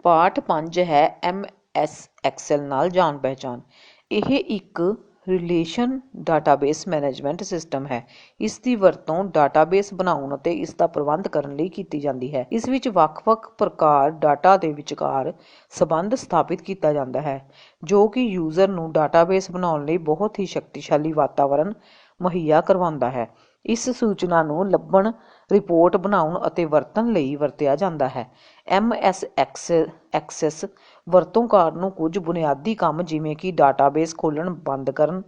ਪਾਠ 5 ਹੈ MS Excel ਨਾਲ ਜਾਣ ਪਹਿਚਾਣ। ਇਹ ਇੱਕ ਰਿਲੇਸ਼ਨ ਡਾਟਾਬੇਸ ਮੈਨੇਜਮੈਂਟ ਸਿਸਟਮ ਹੈ। ਇਸ ਦੀ ਵਰਤੋਂ ਡਾਟਾਬੇਸ ਬਣਾਉਣ ਅਤੇ ਇਸ ਦਾ ਪ੍ਰਬੰਧ ਕਰਨ ਲਈ ਕੀਤੀ ਜਾਂਦੀ ਹੈ। ਇਸ ਵਿੱਚ ਵੱਖ-ਵੱਖ ਪ੍ਰਕਾਰ ਡਾਟਾ ਦੇ ਵਿਚਕਾਰ ਸੰਬੰਧ ਸਥਾਪਿਤ ਕੀਤਾ ਜਾਂਦਾ ਹੈ, ਜੋ ਕਿ ਯੂਜ਼ਰ ਨੂੰ ਡਾਟਾਬੇਸ ਬਣਾਉਣ ਲਈ ਬਹੁਤ ਹੀ ਸ਼ਕਤੀਸ਼ਾਲੀ ਵਾਤਾਵਰਣ ਮੁਹੱਈਆ ਕਰਵਾਉਂਦਾ ਹੈ। ਇਸ ਸੂਚਨਾ ਨੂੰ ਲੱਭਣ, ਰਿਪੋਰਟ ਬਣਾਉਣ ਅਤੇ ਵਰਤਣ ਲਈ ਵਰਤਿਆ ਜਾਂਦਾ ਹੈ। MS ਐਕਸੈਸ ਵਰਤੋਂਕਾਰ ਨੂੰ ਕੁਝ ਬੁਨਿਆਦੀ ਕੰਮ ਜਿਵੇਂ ਕਿ ਡਾਟਾਬੇਸ ਖੋਲ੍ਹਣ, ਬੰਦ ਕਰਨ,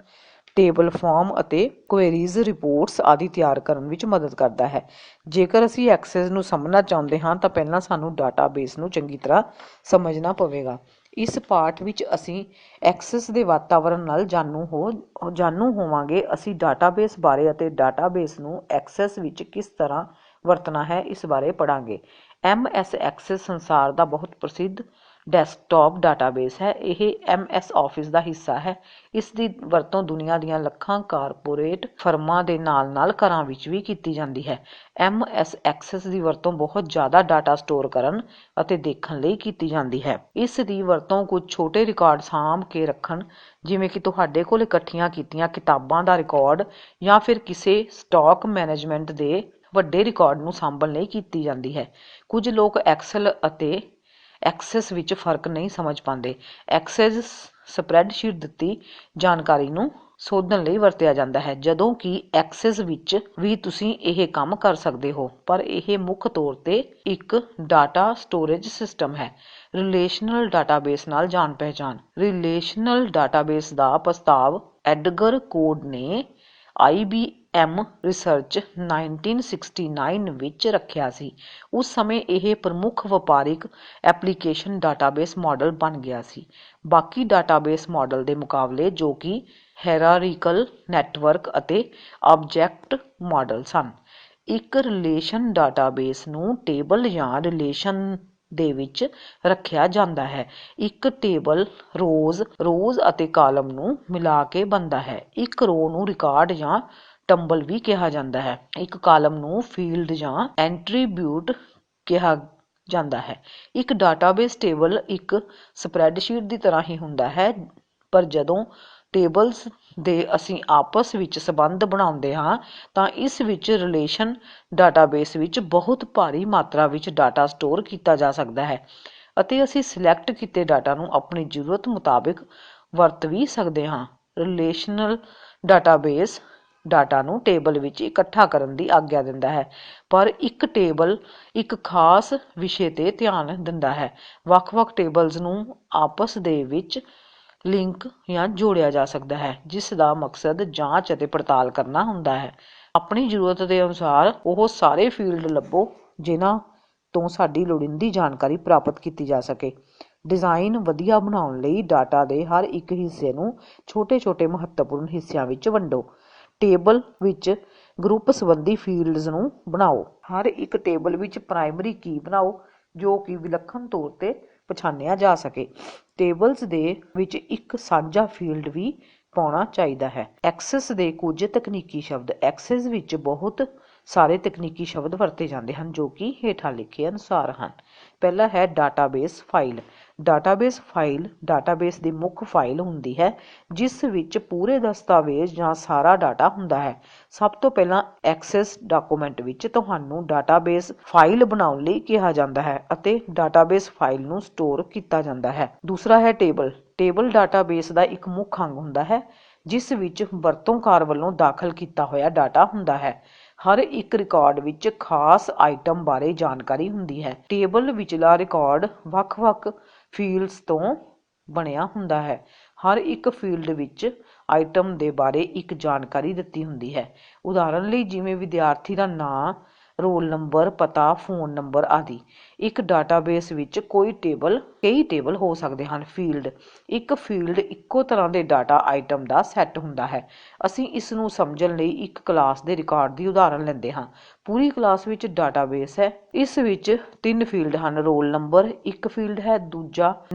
ਟੇਬਲ, ਫਾਰਮ ਅਤੇ ਕੁਐਰੀਜ਼, ਰਿਪੋਰਟਸ ਆਦਿ ਤਿਆਰ ਕਰਨ ਵਿੱਚ ਮਦਦ ਕਰਦਾ ਹੈ। ਜੇਕਰ ਅਸੀਂ ਐਕਸੈਸ ਨੂੰ ਸਮਝਣਾ ਚਾਹੁੰਦੇ ਹਾਂ ਤਾਂ ਪਹਿਲਾਂ ਸਾਨੂੰ ਡਾਟਾਬੇਸ ਨੂੰ ਚੰਗੀ ਤਰ੍ਹਾਂ ਸਮਝਣਾ ਪਵੇਗਾ। ਇਸ ਪਾਠ ਵਿੱਚ ਅਸੀਂ ਐਕਸੈਸ ਦੇ ਵਾਤਾਵਰਣ ਨਾਲ ਜਾਣੂ ਹੋਵਾਂਗੇ। ਅਸੀਂ ਡਾਟਾਬੇਸ ਬਾਰੇ ਅਤੇ ਡਾਟਾਬੇਸ ਨੂੰ ਐਕਸੈਸ ਵਿੱਚ ਕਿਸ ਤਰ੍ਹਾਂ ਵਰਤਣਾ ਹੈ ਇਸ ਬਾਰੇ ਪੜ੍ਹਾਂਗੇ। MS ਐਕਸੈਸ ਸੰਸਾਰ ਦਾ ਬਹੁਤ ਪ੍ਰਸਿੱਧ ਡੈਸਕਟਾਪ ਡਾਟਾਬੇਸ ਹੈ। ਇਹ MS ਆਫਿਸ ਦਾ ਹਿੱਸਾ ਹੈ। ਇਸ ਦੀ ਵਰਤੋਂ ਦੁਨੀਆ ਦੀਆਂ ਲੱਖਾਂ ਕਾਰਪੋਰੇਟ ਫਰਮਾਂ ਦੇ ਨਾਲ-ਨਾਲ ਘਰਾਂ ਵਿੱਚ ਵੀ ਕੀਤੀ ਜਾਂਦੀ ਹੈ। MS ਐਕਸੈਸ ਦੀ ਵਰਤੋਂ ਬਹੁਤ ਜ਼ਿਆਦਾ ਡਾਟਾ ਸਟੋਰ ਕਰਨ ਅਤੇ ਦੇਖਣ ਲਈ ਕੀਤੀ ਜਾਂਦੀ ਹੈ। ਇਸ ਦੀ ਵਰਤੋਂ ਕੁਝ ਛੋਟੇ ਰਿਕਾਰਡ ਸਾਂਭ ਕੇ ਰੱਖਣ, ਜਿਵੇਂ ਕਿ ਤੁਹਾਡੇ ਕੋਲ ਇਕੱਠੀਆਂ ਕੀਤੀਆਂ ਕਿਤਾਬਾਂ ਦਾ ਰਿਕਾਰਡ, ਜਾਂ ਫਿਰ ਕਿਸੇ ਸਟਾਕ ਮੈਨੇਜਮੈਂਟ ਦੇ ਵੱਡੇ ਰਿਕਾਰਡ ਨੂੰ ਸਾਂਭਣ ਲਈ ਕੀਤੀ ਜਾਂਦੀ ਹੈ। ਕੁਝ ਲੋਕ ਐਕਸਲ ਅਤੇ ਐਕਸੈਸ ਵਿੱਚ ਫਰਕ ਨਹੀਂ ਸਮਝ ਪਾਉਂਦੇ। ਐਕਸੈਸ ਸਪਰੈਡਸ਼ੀਟ ਦਿੱਤੀ ਜਾਣਕਾਰੀ ਨੂੰ ਸੋਧਣ ਲਈ ਵਰਤਿਆ ਜਾਂਦਾ ਹੈ, ਜਦੋਂ ਕਿ ਐਕਸੈਸ ਵਿੱਚ ਵੀ ਤੁਸੀਂ ਇਹ ਕੰਮ ਕਰ ਸਕਦੇ ਹੋ, ਪਰ ਇਹ ਮੁੱਖ ਤੌਰ ਤੇ ਇੱਕ ਡਾਟਾ ਸਟੋਰੇਜ ਸਿਸਟਮ ਹੈ। ਰਿਲੇਸ਼ਨਲ ਡਾਟਾਬੇਸ ਨਾਲ ਜਾਣ ਪਹਿਚਾਣ। ਰਿਲੇਸ਼ਨਲ ਡਾਟਾਬੇਸ ਦਾ ਪ੍ਰਸਤਾਵ ਐਡਗਰ ਕੋਡ ਨੇ IBM ਰਿਸਰਚ 1969 ਵਿੱਚ ਰੱਖਿਆ ਸੀ। ਉਸ ਸਮੇਂ ਇਹ ਪ੍ਰਮੁੱਖ ਵਪਾਰਿਕ ਐਪਲੀਕੇਸ਼ਨ ਡਾਟਾਬੇਸ ਮਾਡਲ ਬਣ ਗਿਆ ਸੀ, ਬਾਕੀ ਡਾਟਾਬੇਸ ਮਾਡਲ ਦੇ ਮੁਕਾਬਲੇ, ਜੋ ਕਿ ਹਾਇਰਾਰਕੀਕਲ ਨੈਟਵਰਕ ਅਤੇ ਆਬਜੈਕਟ ਮਾਡਲ ਸਨ। ਇੱਕ ਰਿਲੇਸ਼ਨ ਡਾਟਾਬੇਸ ਨੂੰ ਟੇਬਲ ਜਾਂ ਰਿਲੇਸ਼ਨ ਦੇ ਵਿੱਚ ਰੱਖਿਆ ਜਾਂਦਾ ਹੈ। ਇੱਕ ਟੇਬਲ ਰੋਜ਼ ਅਤੇ ਕਾਲਮ ਨੂੰ ਮਿਲਾ ਕੇ ਬਣਦਾ ਹੈ। ਇੱਕ ਰੋ ਨੂੰ ਰਿਕਾਰਡ ਜਾਂ ਟੰਬਲ ਵੀ ਕਿਹਾ ਜਾਂਦਾ ਹੈ। ਇੱਕ ਕਾਲਮ ਨੂੰ ਫੀਲਡ ਜਾਂ ਐਟਰੀਬਿਊਟ ਕਿਹਾ ਜਾਂਦਾ ਹੈ। ਇੱਕ ਡਾਟਾਬੇਸ ਟੇਬਲ ਇੱਕ ਸਪਰੈਡਸ਼ੀਟ ਦੀ ਤਰ੍ਹਾਂ ਹੀ ਹੁੰਦਾ ਹੈ, ਪਰ ਜਦੋਂ ਟੇਬਲਸ ਦੇ ਅਸੀਂ ਆਪਸ ਵਿੱਚ ਸੰਬੰਧ ਬਣਾਉਂਦੇ ਹਾਂ ਤਾਂ ਇਸ ਵਿੱਚ ਰਿਲੇਸ਼ਨ ਡਾਟਾਬੇਸ ਵਿੱਚ ਬਹੁਤ ਭਾਰੀ ਮਾਤਰਾ ਵਿੱਚ ਡਾਟਾ ਸਟੋਰ ਕੀਤਾ ਜਾ ਸਕਦਾ ਹੈ, ਅਤੇ ਅਸੀਂ ਸਿਲੈਕਟ ਕੀਤੇ ਡਾਟਾ ਨੂੰ ਆਪਣੀ ਜ਼ਰੂਰਤ ਮੁਤਾਬਿਕ ਵਰਤ ਵੀ ਸਕਦੇ ਹਾਂ। ਰਿਲੇਸ਼ਨਲ ਡਾਟਾਬੇਸ ਡਾਟਾ ਨੂੰ ਟੇਬਲ ਵਿੱਚ ਇਕੱਠਾ ਕਰਨ ਦੀ ਆਗਿਆ ਦਿੰਦਾ ਹੈ, ਪਰ ਇੱਕ ਟੇਬਲ ਇੱਕ ਖਾਸ ਵਿਸ਼ੇ ਤੇ ਧਿਆਨ ਦਿੰਦਾ ਹੈ। ਵੱਖ-ਵੱਖ ਟੇਬਲਸ ਨੂੰ ਆਪਸ ਦੇ ਵਿੱਚ ਲਿੰਕ ਜਾਂ ਜੋੜਿਆ ਜਾ ਸਕਦਾ ਹੈ, ਜਿਸ ਦਾ ਮਕਸਦ ਜਾਂਚ ਅਤੇ ਪੜਤਾਲ ਕਰਨਾ ਹੁੰਦਾ ਹੈ। ਆਪਣੀ ਜ਼ਰੂਰਤ ਦੇ ਅਨੁਸਾਰ ਉਹ ਸਾਰੇ ਫੀਲਡ ਲੱਭੋ ਜਿਨ੍ਹਾਂ ਤੋਂ ਸਾਡੀ ਲੋੜੀਂਦੀ ਜਾਣਕਾਰੀ ਪ੍ਰਾਪਤ ਕੀਤੀ ਜਾ ਸਕੇ। ਡਿਜ਼ਾਈਨ ਵਧੀਆ ਬਣਾਉਣ ਲਈ ਡਾਟਾ ਦੇ ਹਰ ਇੱਕ ਹਿੱਸੇ ਨੂੰ ਛੋਟੇ-ਛੋਟੇ ਮਹੱਤਵਪੂਰਨ ਹਿੱਸਿਆਂ ਵਿੱਚ ਵੰਡੋ। ਟੇਬਲ ਵਿੱਚ ਗਰੁੱਪ ਸੰਬੰਧੀ ਫੀਲਡਸ ਨੂੰ ਬਣਾਓ। ਹਰ ਇੱਕ ਟੇਬਲ ਵਿੱਚ ਪ੍ਰਾਇਮਰੀ ਕੀ ਬਣਾਓ, ਜੋ ਕਿ ਵਿਲੱਖਣ ਤੌਰ ਤੇ ਪਛਾਣਿਆ ਜਾ ਸਕੇ। ਟੇਬਲਸ ਦੇ ਵਿੱਚ ਇੱਕ ਸਾਂਝਾ ਫੀਲਡ ਵੀ ਪਾਉਣਾ ਚਾਹੀਦਾ ਹੈ। ਐਕਸੈਸ ਦੇ ਕੁਝ ਤਕਨੀਕੀ ਸ਼ਬਦ। ਐਕਸੈਸ ਵਿੱਚ ਬਹੁਤ ਸਾਰੇ ਤਕਨੀਕੀ ਸ਼ਬਦ ਵਰਤੇ ਜਾਂਦੇ ਹਨ, ਜੋ ਕਿ ਹੇਠਾਂ ਲਿਖੇ ਅਨੁਸਾਰ ਹਨ। ਪਹਿਲਾ ਹੈ database file. Database file database ਦੀ ਮੁੱਖ ਫਾਈਲ ਹੁੰਦੀ ਹੈ, ਜਿਸ ਵਿੱਚ ਪੂਰੇ ਦਸਤਾਵੇਜ਼ ਜਾਂ ਸਾਰਾ ਡਾਟਾ ਹੁੰਦਾ ਹੈ। ਸਭ ਤੋਂ ਪਹਿਲਾਂ ਐਕਸੈਸ ਡਾਕੂਮੈਂਟ ਵਿੱਚ ਤੁਹਾਨੂੰ ਡਾਟਾਬੇਸ ਫਾਈਲ ਬਣਾਉਣ ਲਈ ਕਿਹਾ ਜਾਂਦਾ ਹੈ ਅਤੇ ਡਾਟਾਬੇਸ ਫਾਈਲ ਨੂੰ ਸਟੋਰ ਕੀਤਾ ਜਾਂਦਾ ਹੈ। ਦੂਸਰਾ ਹੈ ਟੇਬਲ। ਟੇਬਲ ਡਾਟਾਬੇਸ ਦਾ ਇੱਕ ਮੁੱਖ ਅੰਗ ਹੁੰਦਾ ਹੈ, ਜਿਸ ਵਿੱਚ ਵਰਤੋਂਕਾਰ ਵੱਲੋਂ ਦਾਖਲ ਕੀਤਾ ਹੋਇਆ ਡਾਟਾ ਹੁੰਦਾ ਹੈ। ਹਰ ਇੱਕ ਰਿਕਾਰਡ ਵਿੱਚ ਖਾਸ ਆਈਟਮ ਬਾਰੇ ਜਾਣਕਾਰੀ ਹੁੰਦੀ ਹੈ। ਟੇਬਲ ਵਿਚਲਾ ਰਿਕਾਰਡ ਵੱਖ-ਵੱਖ ਫੀਲਡਸ ਤੋਂ ਬਣਿਆ ਹੁੰਦਾ ਹੈ। ਹਰ ਇੱਕ ਫੀਲਡ ਵਿੱਚ ਆਈਟਮ ਦੇ ਬਾਰੇ ਇੱਕ ਜਾਣਕਾਰੀ ਦਿੱਤੀ ਹੁੰਦੀ ਹੈ। ਉਦਾਹਰਨ ਲਈ, ਜਿਵੇਂ ਵਿਦਿਆਰਥੀ ਦਾ ਨਾਂ, ਰੋਲ ਨੰਬਰ, ਪਤਾ, ਫੋਨ ਨੰਬਰ ਆਦਿ। ਇੱਕ ਡਾਟਾਬੇਸ ਵਿੱਚ ਕਈ ਟੇਬਲ ਹੋ ਸਕਦੇ ਹਨ। ਫੀਲਡ। ਇੱਕ ਫੀਲਡ ਇੱਕੋ ਤਰ੍ਹਾਂ ਦੇ ਡਾਟਾ ਆਈਟਮ ਦਾ ਸੈੱਟ ਹੁੰਦਾ ਹੈ। ਅਸੀਂ ਇਸ ਨੂੰ ਸਮਝਣ ਲਈ ਇੱਕ ਕਲਾਸ ਦੇ ਰਿਕਾਰਡ ਦੀ ਉਦਾਹਰਨ ਲੈਂਦੇ ਹਾਂ। ਪੂਰੀ ਕਲਾਸ ਵਿੱਚ ਡਾਟਾਬੇਸ ਹੈ। ਇਸ ਵਿੱਚ 3 ਫੀਲਡ ਹਨ। ਰੋਲ ਨੰਬਰ ਇੱਕ ਫੀਲਡ ਹੈ,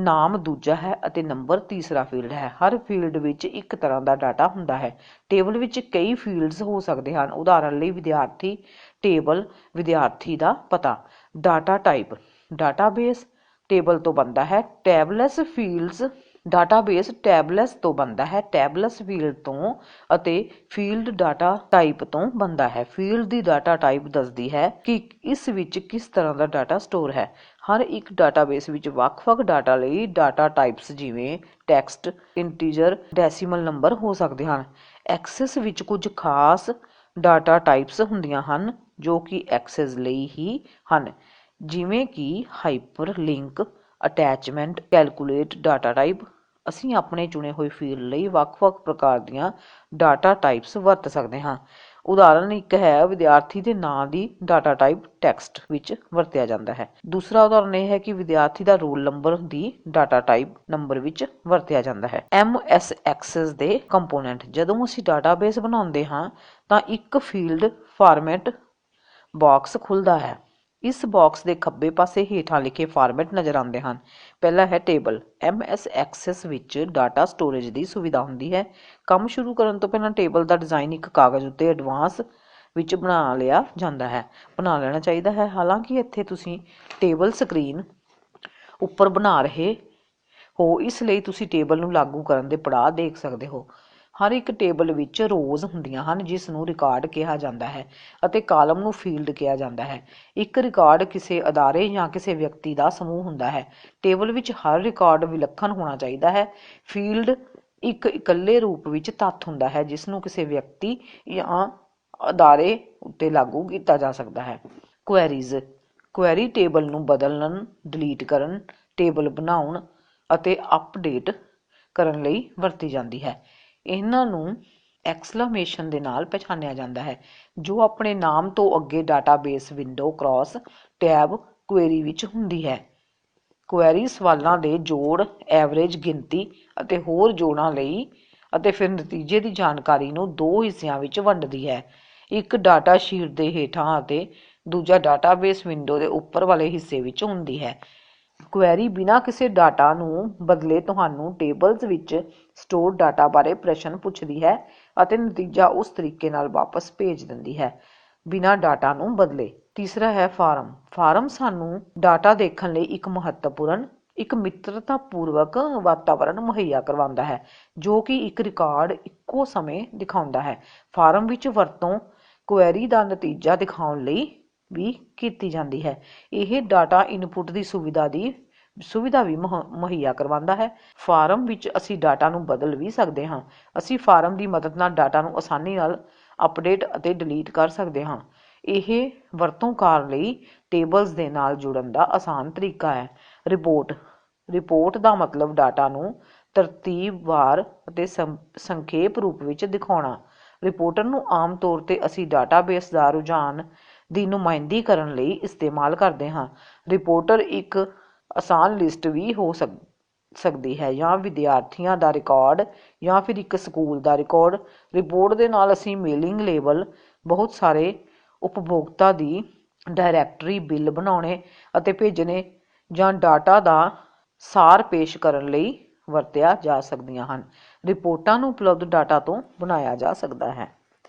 ਨਾਮ ਦੂਜਾ ਹੈ ਅਤੇ ਨੰਬਰ ਤੀਸਰਾ ਫੀਲਡ ਹੈ। ਹਰ ਫੀਲਡ ਵਿੱਚ ਇੱਕ ਤਰ੍ਹਾਂ ਦਾ ਡਾਟਾ ਹੁੰਦਾ ਹੈ। ਟੇਬਲ ਵਿੱਚ ਕਈ ਫੀਲਡਸ ਹੋ ਸਕਦੇ ਹਨ। ਉਦਾਹਰਨ ਲਈ, ਵਿਦਿਆਰਥੀ ਟੇਬਲ, ਵਿਦਿਆਰਥੀ ਦਾ ਪਤਾ। Data type. ਡਾਟਾਬੇਸ ਟੇਬਲ ਤੋਂ ਬਣਦਾ ਹੈ। ਟੈਬਲੈਸ ਫੀਲਡਸ ਡਾਟਾਬੇਸ ਟੈਬਲੈਸ ਤੋਂ ਬਣਦਾ ਹੈ। ਟੈਬਲੈਸ ਫੀਲਡ ਤੋਂ ਅਤੇ ਫੀਲਡ ਡਾਟਾ ਟਾਈਪ ਤੋਂ ਬਣਦਾ ਹੈ। ਫੀਲਡ ਦੀ ਡਾਟਾ ਟਾਈਪ ਦੱਸਦੀ ਹੈ ਕਿ ਇਸ ਵਿੱਚ ਕਿਸ ਤਰ੍ਹਾਂ ਦਾ ਡਾਟਾ ਸਟੋਰ ਹੈ। ਹਰ ਇੱਕ ਡਾਟਾਬੇਸ ਵਿੱਚ ਵੱਖ-ਵੱਖ ਡਾਟਾ ਲਈ ਡਾਟਾ ਟਾਈਪਸ ਜਿਵੇਂ ਟੈਕਸਟ, ਇੰਟੀਜਰ, ਡੈਸੀਮਲ ਨੰਬਰ ਹੋ ਸਕਦੇ ਹਨ। ਐਕਸੈਸ ਵਿੱਚ ਕੁਝ ਖਾਸ ਡਾਟਾ ਟਾਈਪਸ ਹੁੰਦੀਆਂ ਹਨ ਜੋ ਕਿ ਐਕਸੈਸ ਲਈ ਹੀ ਹਨ, ਜਿਵੇਂ ਕਿ hyper link, attachment, calculate data type. ਅਸੀਂ ਆਪਣੇ ਚੁਣੇ ਹੋਏ ਫੀਲਡ ਲਈ ਵੱਖ-ਵੱਖ ਪ੍ਰਕਾਰ ਦੀਆਂ ਡਾਟਾ ਟਾਈਪਸ ਵਰਤ ਸਕਦੇ ਹਾਂ। ਉਦਾਹਰਨ ਇੱਕ ਹੈ ਵਿਦਿਆਰਥੀ ਦੇ ਨਾਂ ਦੀ ਡਾਟਾ ਟਾਈਪ ਟੈਕਸਟ ਵਿੱਚ ਵਰਤਿਆ ਜਾਂਦਾ ਹੈ। ਦੂਸਰਾ ਉਦਾਹਰਨ ਇਹ ਹੈ ਕਿ ਵਿਦਿਆਰਥੀ ਦਾ ਰੋਲ ਨੰਬਰ ਦੀ ਡਾਟਾ ਟਾਈਪ ਨੰਬਰ ਵਿੱਚ ਵਰਤਿਆ ਜਾਂਦਾ ਹੈ। MS ਐਕਸੈਸ ਦੇ ਕੰਪੋਨੈਂਟ। ਜਦੋਂ ਅਸੀਂ ਡਾਟਾਬੇਸ ਬਣਾਉਂਦੇ ਹਾਂ ਤਾਂ ਇੱਕ ਫੀਲਡ ਫਾਰਮੈਟ ਬਾਕਸ ਖੁੱਲ੍ਹਦਾ ਹੈ। ਇਸ ਬਾਕਸ ਦੇ ਖੱਬੇ ਪਾਸੇ ਹੇਠਾਂ ਲਿਖੇ ਫਾਰਮੈਟ ਨਜ਼ਰ ਆਉਂਦੇ ਹਨ। ਪਹਿਲਾ ਹੈ ਟੇਬਲ। MS ਐਕਸੈਸ ਵਿੱਚ ਡਾਟਾ ਸਟੋਰੇਜ ਦੀ ਸੁਵਿਧਾ ਹੁੰਦੀ ਹੈ। ਕੰਮ ਸ਼ੁਰੂ ਕਰਨ ਤੋਂ ਪਹਿਲਾਂ ਟੇਬਲ ਦਾ ਡਿਜ਼ਾਈਨ ਇੱਕ ਕਾਗਜ਼ ਉੱਤੇ ਐਡਵਾਂਸ ਵਿੱਚ ਬਣਾ ਲੈਣਾ ਚਾਹੀਦਾ ਹੈ। ਹਾਲਾਂਕਿ ਇੱਥੇ ਤੁਸੀਂ ਟੇਬਲ ਸਕਰੀਨ ਉੱਪਰ ਬਣਾ ਰਹੇ ਹੋ, ਇਸ ਲਈ ਤੁਸੀਂ ਟੇਬਲ ਨੂੰ ਲਾਗੂ ਕਰਨ ਦੇ ਪੜਾਅ ਦੇਖ ਸਕਦੇ ਹੋ। ਹਰ ਇੱਕ ਟੇਬਲ ਵਿੱਚ ਰੋਜ਼ ਹੁੰਦੀਆਂ ਹਨ ਜਿਸ ਨੂੰ ਰਿਕਾਰਡ ਕਿਹਾ ਜਾਂਦਾ ਹੈ ਅਤੇ ਕਾਲਮ ਨੂੰ ਫੀਲਡ ਕਿਹਾ ਜਾਂਦਾ ਹੈ। ਇੱਕ ਰਿਕਾਰਡ ਕਿਸੇ ਅਦਾਰੇ ਜਾਂ ਕਿਸੇ ਵਿਅਕਤੀ ਦਾ ਸਮੂਹ ਹੁੰਦਾ ਹੈ। ਟੇਬਲ ਵਿੱਚ ਹਰ ਰਿਕਾਰਡ ਵਿਲੱਖਣ ਹੋਣਾ ਚਾਹੀਦਾ ਹੈ। ਫੀਲਡ ਇੱਕ ਇਕੱਲੇ ਰੂਪ ਵਿੱਚ ਤੱਥ ਹੁੰਦਾ ਹੈ ਜਿਸ ਨੂੰ ਕਿਸੇ ਵਿਅਕਤੀ ਜਾਂ ਅਦਾਰੇ ਉੱਤੇ ਲਾਗੂ ਕੀਤਾ ਜਾ ਸਕਦਾ ਹੈ। ਕੁਐਰੀਜ਼। ਕੁਐਰੀ ਟੇਬਲ ਨੂੰ ਬਦਲਣ, ਡਿਲੀਟ ਕਰਨ, ਟੇਬਲ ਬਣਾਉਣ ਅਤੇ ਅਪਡੇਟ ਕਰਨ ਲਈ ਵਰਤੀ ਜਾਂਦੀ ਹੈ। ਇਹਨਾਂ ਨੂੰ ਐਕਸਕਲੇਮੇਸ਼ਨ ਦੇ ਨਾਲ ਪਛਾਣਿਆ ਜਾਂਦਾ ਹੈ ਜੋ ਆਪਣੇ ਨਾਮ ਤੋਂ ਅੱਗੇ database window cross tab query ਵਿੱਚ ਹੁੰਦੀ ਹੈ। ਕੁਐਰੀ ਸਵਾਲਾਂ ਦੇ ਜੋੜ, ਐਵਰੇਜ, ਗਿਣਤੀ ਅਤੇ ਹੋਰ ਜੋੜਾਂ ਲਈ ਅਤੇ ਫਿਰ ਨਤੀਜੇ ਦੀ ਜਾਣਕਾਰੀ ਨੂੰ ਦੋ ਹਿੱਸਿਆਂ ਵਿੱਚ ਵੰਡਦੀ ਹੈ, ਇੱਕ ਡਾਟਾ ਸ਼ੀਟ ਦੇ ਹੇਠਾਂ ਅਤੇ ਦੂਜਾ ਡਾਟਾਬੇਸ ਵਿੰਡੋ ਦੇ ਉੱਪਰ ਵਾਲੇ ਹਿੱਸੇ ਵਿੱਚ ਹੁੰਦੀ ਹੈ। ਕੁਐਰੀ ਬਿਨਾਂ ਕਿਸੇ ਡਾਟਾ ਨੂੰ ਬਦਲੇ ਤੁਹਾਨੂੰ ਟੇਬਲਜ਼ ਵਿੱਚ ਸਟੋਰ ਡਾਟਾ ਬਾਰੇ ਪ੍ਰਸ਼ਨ ਪੁੱਛਦੀ ਹੈ ਅਤੇ ਨਤੀਜਾ ਉਸ ਤਰੀਕੇ ਨਾਲ ਵਾਪਸ ਭੇਜ ਦਿੰਦੀ ਹੈ ਬਿਨਾਂ ਡਾਟਾ ਨੂੰ ਬਦਲੇ। ਤੀਸਰਾ ਹੈ ਫਾਰਮ। ਫਾਰਮ ਸਾਨੂੰ ਡਾਟਾ ਦੇਖਣ ਲਈ ਇੱਕ ਮਿੱਤਰਤਾਪੂਰਵਕ ਵਾਤਾਵਰਣ ਮੁਹੱਈਆ ਕਰਵਾਉਂਦਾ ਹੈ ਜੋ ਕਿ ਇੱਕ ਰਿਕਾਰਡ ਇੱਕੋ ਸਮੇਂ ਦਿਖਾਉਂਦਾ ਹੈ। ਫਾਰਮ ਵਿੱਚ ਵਰਤੋਂ ਕੁਐਰੀ ਦਾ ਨਤੀਜਾ ਦਿਖਾਉਣ ਲਈ ਵੀ ਕੀਤੀ ਜਾਂਦੀ ਹੈ। ਇਹ ਡਾਟਾ ਇਨਪੁੱਟ ਦੀ ਸੁਵਿਧਾ ਵੀ ਮੁਹੱਈਆ ਕਰਵਾਉਂਦਾ ਹੈ। ਫਾਰਮ ਵਿੱਚ ਅਸੀਂ ਡਾਟਾ ਨੂੰ ਬਦਲ ਵੀ ਸਕਦੇ ਹਾਂ। ਅਸੀਂ ਫਾਰਮ ਦੀ ਮਦਦ ਨਾਲ ਡਾਟਾ ਨੂੰ ਆਸਾਨੀ ਨਾਲ ਅਪਡੇਟ ਅਤੇ ਡਿਲੀਟ ਕਰ ਸਕਦੇ ਹਾਂ। ਇਹ ਵਰਤੋਂਕਾਰ ਲਈ ਟੇਬਲਜ਼ ਦੇ ਨਾਲ ਜੁੜਨ ਦਾ ਆਸਾਨ ਤਰੀਕਾ ਹੈ। ਰਿਪੋਰਟ। ਰਿਪੋਰਟ ਦਾ ਮਤਲਬ ਡਾਟਾ ਨੂੰ ਤਰਤੀਬਵਾਰ ਅਤੇ ਸੰਖੇਪ ਰੂਪ ਵਿੱਚ ਦਿਖਾਉਣਾ। ਰਿਪੋਰਟਰ ਨੂੰ ਆਮ ਤੌਰ 'ਤੇ ਅਸੀਂ ਡਾਟਾਬੇਸ ਦਾ ਰੁਝਾਨ ਦੀ ਨੁਮਾਇੰਦਗੀ ਕਰਨ ਲਈ ਇਸਤੇਮਾਲ ਕਰਦੇ ਹਾਂ। ਰਿਪੋਰਟਰ ਇੱਕ ਆਸਾਨ ਲਿਸਟ ਵੀ ਹੋ ਸਕਦੀ ਹੈ ਜਾਂ ਵਿਦਿਆਰਥੀਆਂ ਦਾ ਰਿਕਾਰਡ ਜਾਂ ਫਿਰ ਇੱਕ ਸਕੂਲ ਦਾ ਰਿਕਾਰਡ। ਰਿਪੋਰਟ ਦੇ ਨਾਲ ਅਸੀਂ ਮੇਲਿੰਗ ਲੇਬਲ, ਬਹੁਤ ਸਾਰੇ ਉਪਭੋਗਤਾ ਦੀ ਡਾਇਰੈਕਟਰੀ, ਬਿੱਲ ਬਣਾਉਣੇ ਅਤੇ ਭੇਜਣੇ ਜਾਂ ਡਾਟਾ ਦਾ ਸਾਰ ਪੇਸ਼ ਕਰਨ ਲਈ ਵਰਤਿਆ ਜਾ ਸਕਦੀਆਂ ਹਨ। ਰਿਪੋਰਟਾਂ ਨੂੰ ਉਪਲਬਧ ਡਾਟਾ ਤੋਂ ਬਣਾਇਆ ਜਾ ਸਕਦਾ ਹੈ।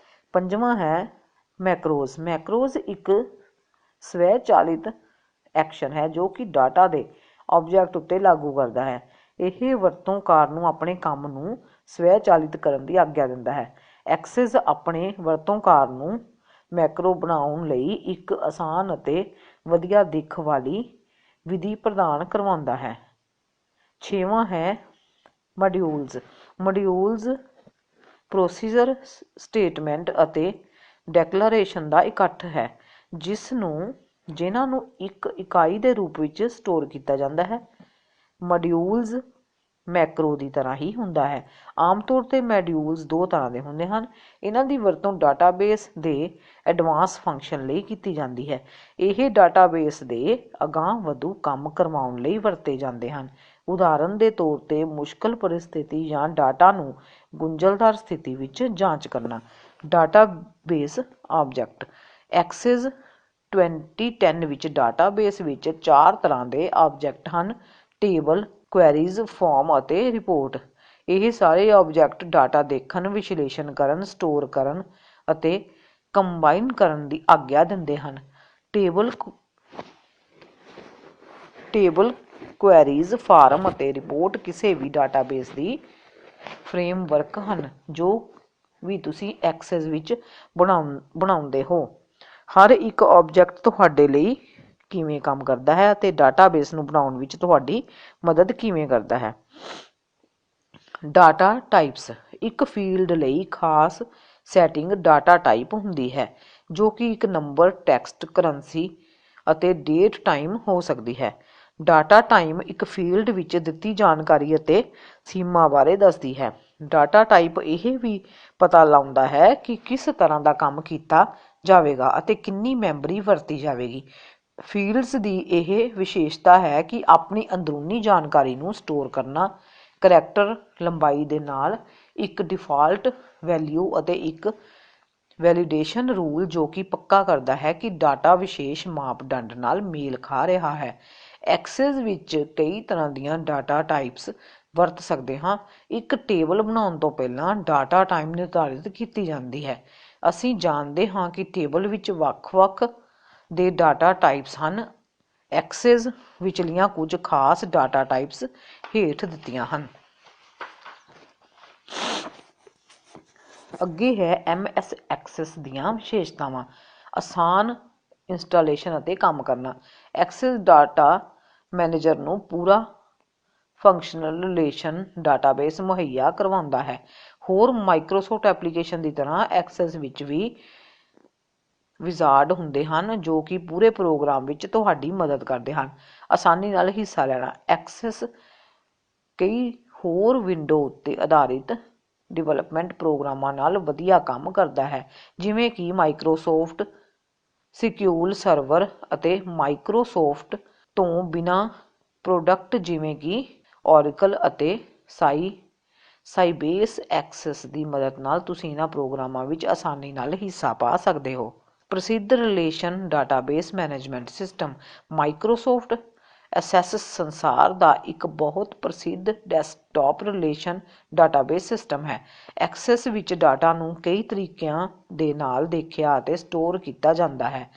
ਪੰਜਵਾਂ ਹੈ ਮੈਕਰੋਜ਼। ਮੈਕਰੋਜ਼ ਇੱਕ ਸਵੈਚਾਲਿਤ ਐਕਸ਼ਨ ਹੈ ਜੋ ਕਿ ਡਾਟਾ ਦੇ ਆਬਜੈਕਟ ਉੱਤੇ ਲਾਗੂ ਕਰਦਾ ਹੈ। ਇਹ ਵਰਤੋਂਕਾਰ ਨੂੰ ਆਪਣੇ ਕੰਮ ਨੂੰ ਸਵੈਚਾਲਿਤ ਕਰਨ ਦੀ ਆਗਿਆ ਦਿੰਦਾ ਹੈ। ਐਕਸੈਸ ਆਪਣੇ ਵਰਤੋਂਕਾਰ ਨੂੰ ਮੈਕਰੋ ਬਣਾਉਣ ਲਈ ਇੱਕ ਆਸਾਨ ਅਤੇ ਵਧੀਆ ਦਿੱਖ ਵਾਲੀ ਵਿਧੀ ਪ੍ਰਦਾਨ ਕਰਵਾਉਂਦਾ ਹੈ। ਛੇਵਾਂ ਹੈ ਮੋਡਿਊਲਜ਼। ਮੋਡਿਊਲਜ਼ ਪ੍ਰੋਸੀਜਰ, ਸਟੇਟਮੈਂਟ ਅਤੇ ਡੈਕਲੇਰੇਸ਼ਨ ਦਾ ਇਕੱਠ ਹੈ ਜਿਨ੍ਹਾਂ ਨੂੰ ਇੱਕ ਇਕਾਈ ਦੇ ਰੂਪ ਵਿੱਚ ਸਟੋਰ ਕੀਤਾ ਜਾਂਦਾ ਹੈ। ਮੋਡਿਊਲਜ਼ ਮੈਕਰੋ ਦੀ ਤਰ੍ਹਾਂ ਹੀ ਹੁੰਦਾ ਹੈ। ਆਮ ਤੌਰ 'ਤੇ ਮੋਡਿਊਲਜ਼ ਦੋ ਤਰ੍ਹਾਂ ਦੇ ਹੁੰਦੇ ਹਨ। ਇਹਨਾਂ ਦੀ ਵਰਤੋਂ ਡਾਟਾਬੇਸ ਦੇ ਐਡਵਾਂਸ ਫੰਕਸ਼ਨ ਲਈ ਕੀਤੀ ਜਾਂਦੀ ਹੈ। ਇਹ ਡਾਟਾਬੇਸ ਦੇ ਅਗਾਂਹ-ਵਧੂ ਕੰਮ ਕਰਵਾਉਣ ਲਈ ਵਰਤੇ ਜਾਂਦੇ ਹਨ। ਉਦਾਹਰਨ ਦੇ ਤੌਰ 'ਤੇ ਮੁਸ਼ਕਲ ਪਰਿਸਥਿਤੀ ਜਾਂ ਡਾਟਾ ਨੂੰ ਗੁੰਝਲਦਾਰ ਸਥਿਤੀ ਵਿੱਚ ਜਾਂਚ ਕਰਨਾ। Database object. ਐਕਸੈਸ 2010 ਵਿੱਚ ਡਾਟਾਬੇਸ ਵਿੱਚ 4 ਤਰ੍ਹਾਂ ਦੇ ਆਬਜੈਕਟ ਹਨ: ਟੇਬਲ, ਕੁਐਰੀਜ਼, ਫਾਰਮ ਅਤੇ ਰਿਪੋਰਟ। ਇਹ ਸਾਰੇ ਆਬਜੈਕਟ ਡਾਟਾ ਦੇਖਣ, ਵਿਸ਼ਲੇਸ਼ਣ ਕਰਨ, ਸਟੋਰ ਕਰਨ ਅਤੇ ਕੰਬਾਈਨ ਕਰਨ ਦੀ ਆਗਿਆ ਦਿੰਦੇ ਹਨ। ਟੇਬਲ, ਕੁਐਰੀਜ਼, ਫਾਰਮ ਅਤੇ ਰਿਪੋਰਟ ਕਿਸੇ ਵੀ ਡਾਟਾਬੇਸ ਦੀ ਫਰੇਮਵਰਕ ਹਨ ਜੋ ਵੀ ਤੁਸੀਂ ਐਕਸੈਸ ਵਿੱਚ ਬਣਾਉਂਦੇ ਹੋ। ਹਰ ਇੱਕ ਆਬਜੈਕਟ ਤੁਹਾਡੇ ਲਈ ਕਿਵੇਂ ਕੰਮ ਕਰਦਾ ਹੈ ਅਤੇ ਡਾਟਾਬੇਸ ਨੂੰ ਬਣਾਉਣ ਵਿੱਚ ਤੁਹਾਡੀ ਮਦਦ ਕਿਵੇਂ ਕਰਦਾ ਹੈ। Data types. ਇੱਕ ਫੀਲਡ ਲਈ ਖਾਸ ਸੈਟਿੰਗ ਡਾਟਾ ਟਾਈਪ ਹੁੰਦੀ ਹੈ ਜੋ ਕਿ ਇੱਕ ਨੰਬਰ, ਟੈਕਸਟ, ਕਰੰਸੀ ਅਤੇ ਡੇਟ ਟਾਈਮ ਹੋ ਸਕਦੀ ਹੈ। ਡਾਟਾ ਟਾਈਮ ਇੱਕ ਫੀਲਡ ਵਿੱਚ ਦਿੱਤੀ ਜਾਣਕਾਰੀ ਅਤੇ ਸੀਮਾ ਬਾਰੇ ਦੱਸਦੀ ਹੈ। ਡਾਟਾ ਟਾਈਪ ਇਹ ਵੀ ਪਤਾ ਲਾਉਂਦਾ ਹੈ ਕਿ ਕਿਸ ਤਰ੍ਹਾਂ ਦਾ ਕੰਮ ਕੀਤਾ ਜਾਵੇਗਾ ਅਤੇ ਕਿੰਨੀ ਮੈਮਰੀ ਵਰਤੀ ਜਾਵੇਗੀ। ਫੀਲਡਸ ਦੀ ਇਹ ਵਿਸ਼ੇਸ਼ਤਾ ਹੈ ਕਿ ਆਪਣੀ ਅੰਦਰੂਨੀ ਜਾਣਕਾਰੀ ਨੂੰ ਸਟੋਰ ਕਰਨਾ, ਕਰੈਕਟਰ ਲੰਬਾਈ ਦੇ ਨਾਲ ਇੱਕ ਡਿਫਾਲਟ ਵੈਲਿਊ ਅਤੇ ਇੱਕ ਵੈਲੀਡੇਸ਼ਨ ਰੂਲ ਜੋ ਕਿ ਪੱਕਾ ਕਰਦਾ ਹੈ ਕਿ ਡਾਟਾ ਵਿਸ਼ੇਸ਼ ਮਾਪਦੰਡ ਨਾਲ ਮੇਲ ਖਾ ਰਿਹਾ ਹੈ। ਐਕਸੈਸ ਵਿੱਚ ਕਈ ਤਰ੍ਹਾਂ ਦੀਆਂ ਡਾਟਾ ਟਾਈਪਸ ਵਰਤ ਸਕਦੇ ਹਾਂ। ਇੱਕ ਟੇਬਲ ਬਣਾਉਣ ਤੋਂ ਪਹਿਲਾਂ ਡਾਟਾ ਟਾਈਪ ਨਿਰਧਾਰਿਤ ਕੀਤੀ ਜਾਂਦੀ ਹੈ। ਅਸੀਂ ਜਾਣਦੇ ਹਾਂ ਕਿ ਟੇਬਲ ਵਿੱਚ ਵੱਖ-ਵੱਖ ਦੇ ਡਾਟਾ ਟਾਈਪਸ ਹਨ। ਐਕਸੈਸ ਵਿਚਲੀਆਂ ਕੁਝ ਖਾਸ ਡਾਟਾ ਟਾਈਪਸ ਹੇਠ ਦਿੱਤੀਆਂ ਹਨ। ਅੱਗੇ ਹੈ MS ਐਕਸੈਸ ਦੀਆਂ ਵਿਸ਼ੇਸ਼ਤਾਵਾਂ। ਆਸਾਨ ਇੰਸਟਾਲੇਸ਼ਨ ਅਤੇ ਕੰਮ ਕਰਨਾ। ਐਕਸੈਸ ਡਾਟਾ ਮੈਨੇਜਰ ਨੂੰ ਪੂਰਾ ਫੰਕਸ਼ਨਲ ਰਿਲੇਸ਼ਨ ਡਾਟਾਬੇਸ ਮੁਹੱਈਆ ਕਰਵਾਉਂਦਾ ਹੈ। ਹੋਰ ਮਾਈਕਰੋਸਾਫਟ ਐਪਲੀਕੇਸ਼ਨ ਦੀ ਤਰ੍ਹਾਂ ਐਕਸੈਸ ਵਿੱਚ ਵੀ ਵਿਜ਼ਾਰਡ ਹੁੰਦੇ ਹਨ ਜੋ ਕਿ ਪੂਰੇ ਪ੍ਰੋਗਰਾਮ ਵਿੱਚ ਤੁਹਾਡੀ ਮਦਦ ਕਰਦੇ ਹਨ। ਆਸਾਨੀ ਨਾਲ ਹਿੱਸਾ ਲੈਣਾ। ਐਕਸੈਸ ਕਈ ਹੋਰ ਵਿੰਡੋ ਉੱਤੇ ਆਧਾਰਿਤ ਡਿਵੈਲਪਮੈਂਟ ਪ੍ਰੋਗਰਾਮਾਂ ਨਾਲ ਵਧੀਆ ਕੰਮ ਕਰਦਾ ਹੈ ਜਿਵੇਂ ਕਿ ਮਾਈਕਰੋਸਾਫਟ SQL ਸਰਵਰ ਅਤੇ ਮਾਈਕਰੋਸਾਫਟ ਤੋਂ ਬਿਨਾਂ ਪ੍ਰੋਡਕਟ ਜਿਵੇਂ ਕਿ ਓਰੇਕਲ ਅਤੇ ਸਾਈਬੇਸ। ਐਕਸੈਸ ਦੀ ਮਦਦ ਨਾਲ ਤੁਸੀਂ ਇਹਨਾਂ ਪ੍ਰੋਗਰਾਮਾਂ ਵਿੱਚ ਆਸਾਨੀ ਨਾਲ ਹਿੱਸਾ ਪਾ ਸਕਦੇ ਹੋ। ਪ੍ਰਸਿੱਧ relation database management system. Microsoft Access ਸੰਸਾਰ ਦਾ ਇੱਕ ਬਹੁਤ ਪ੍ਰਸਿੱਧ ਡੈਸਕਟਾਪ ਰਿਲੇਸ਼ਨ ਡਾਟਾਬੇਸ ਸਿਸਟਮ ਹੈ। ਐਕਸੈਸ ਵਿੱਚ ਡਾਟਾ ਨੂੰ ਕਈ ਤਰੀਕਿਆਂ ਦੇ ਨਾਲ ਦੇਖਿਆ ਅਤੇ ਸਟੋਰ ਕੀਤਾ ਜਾਂਦਾ ਹੈ।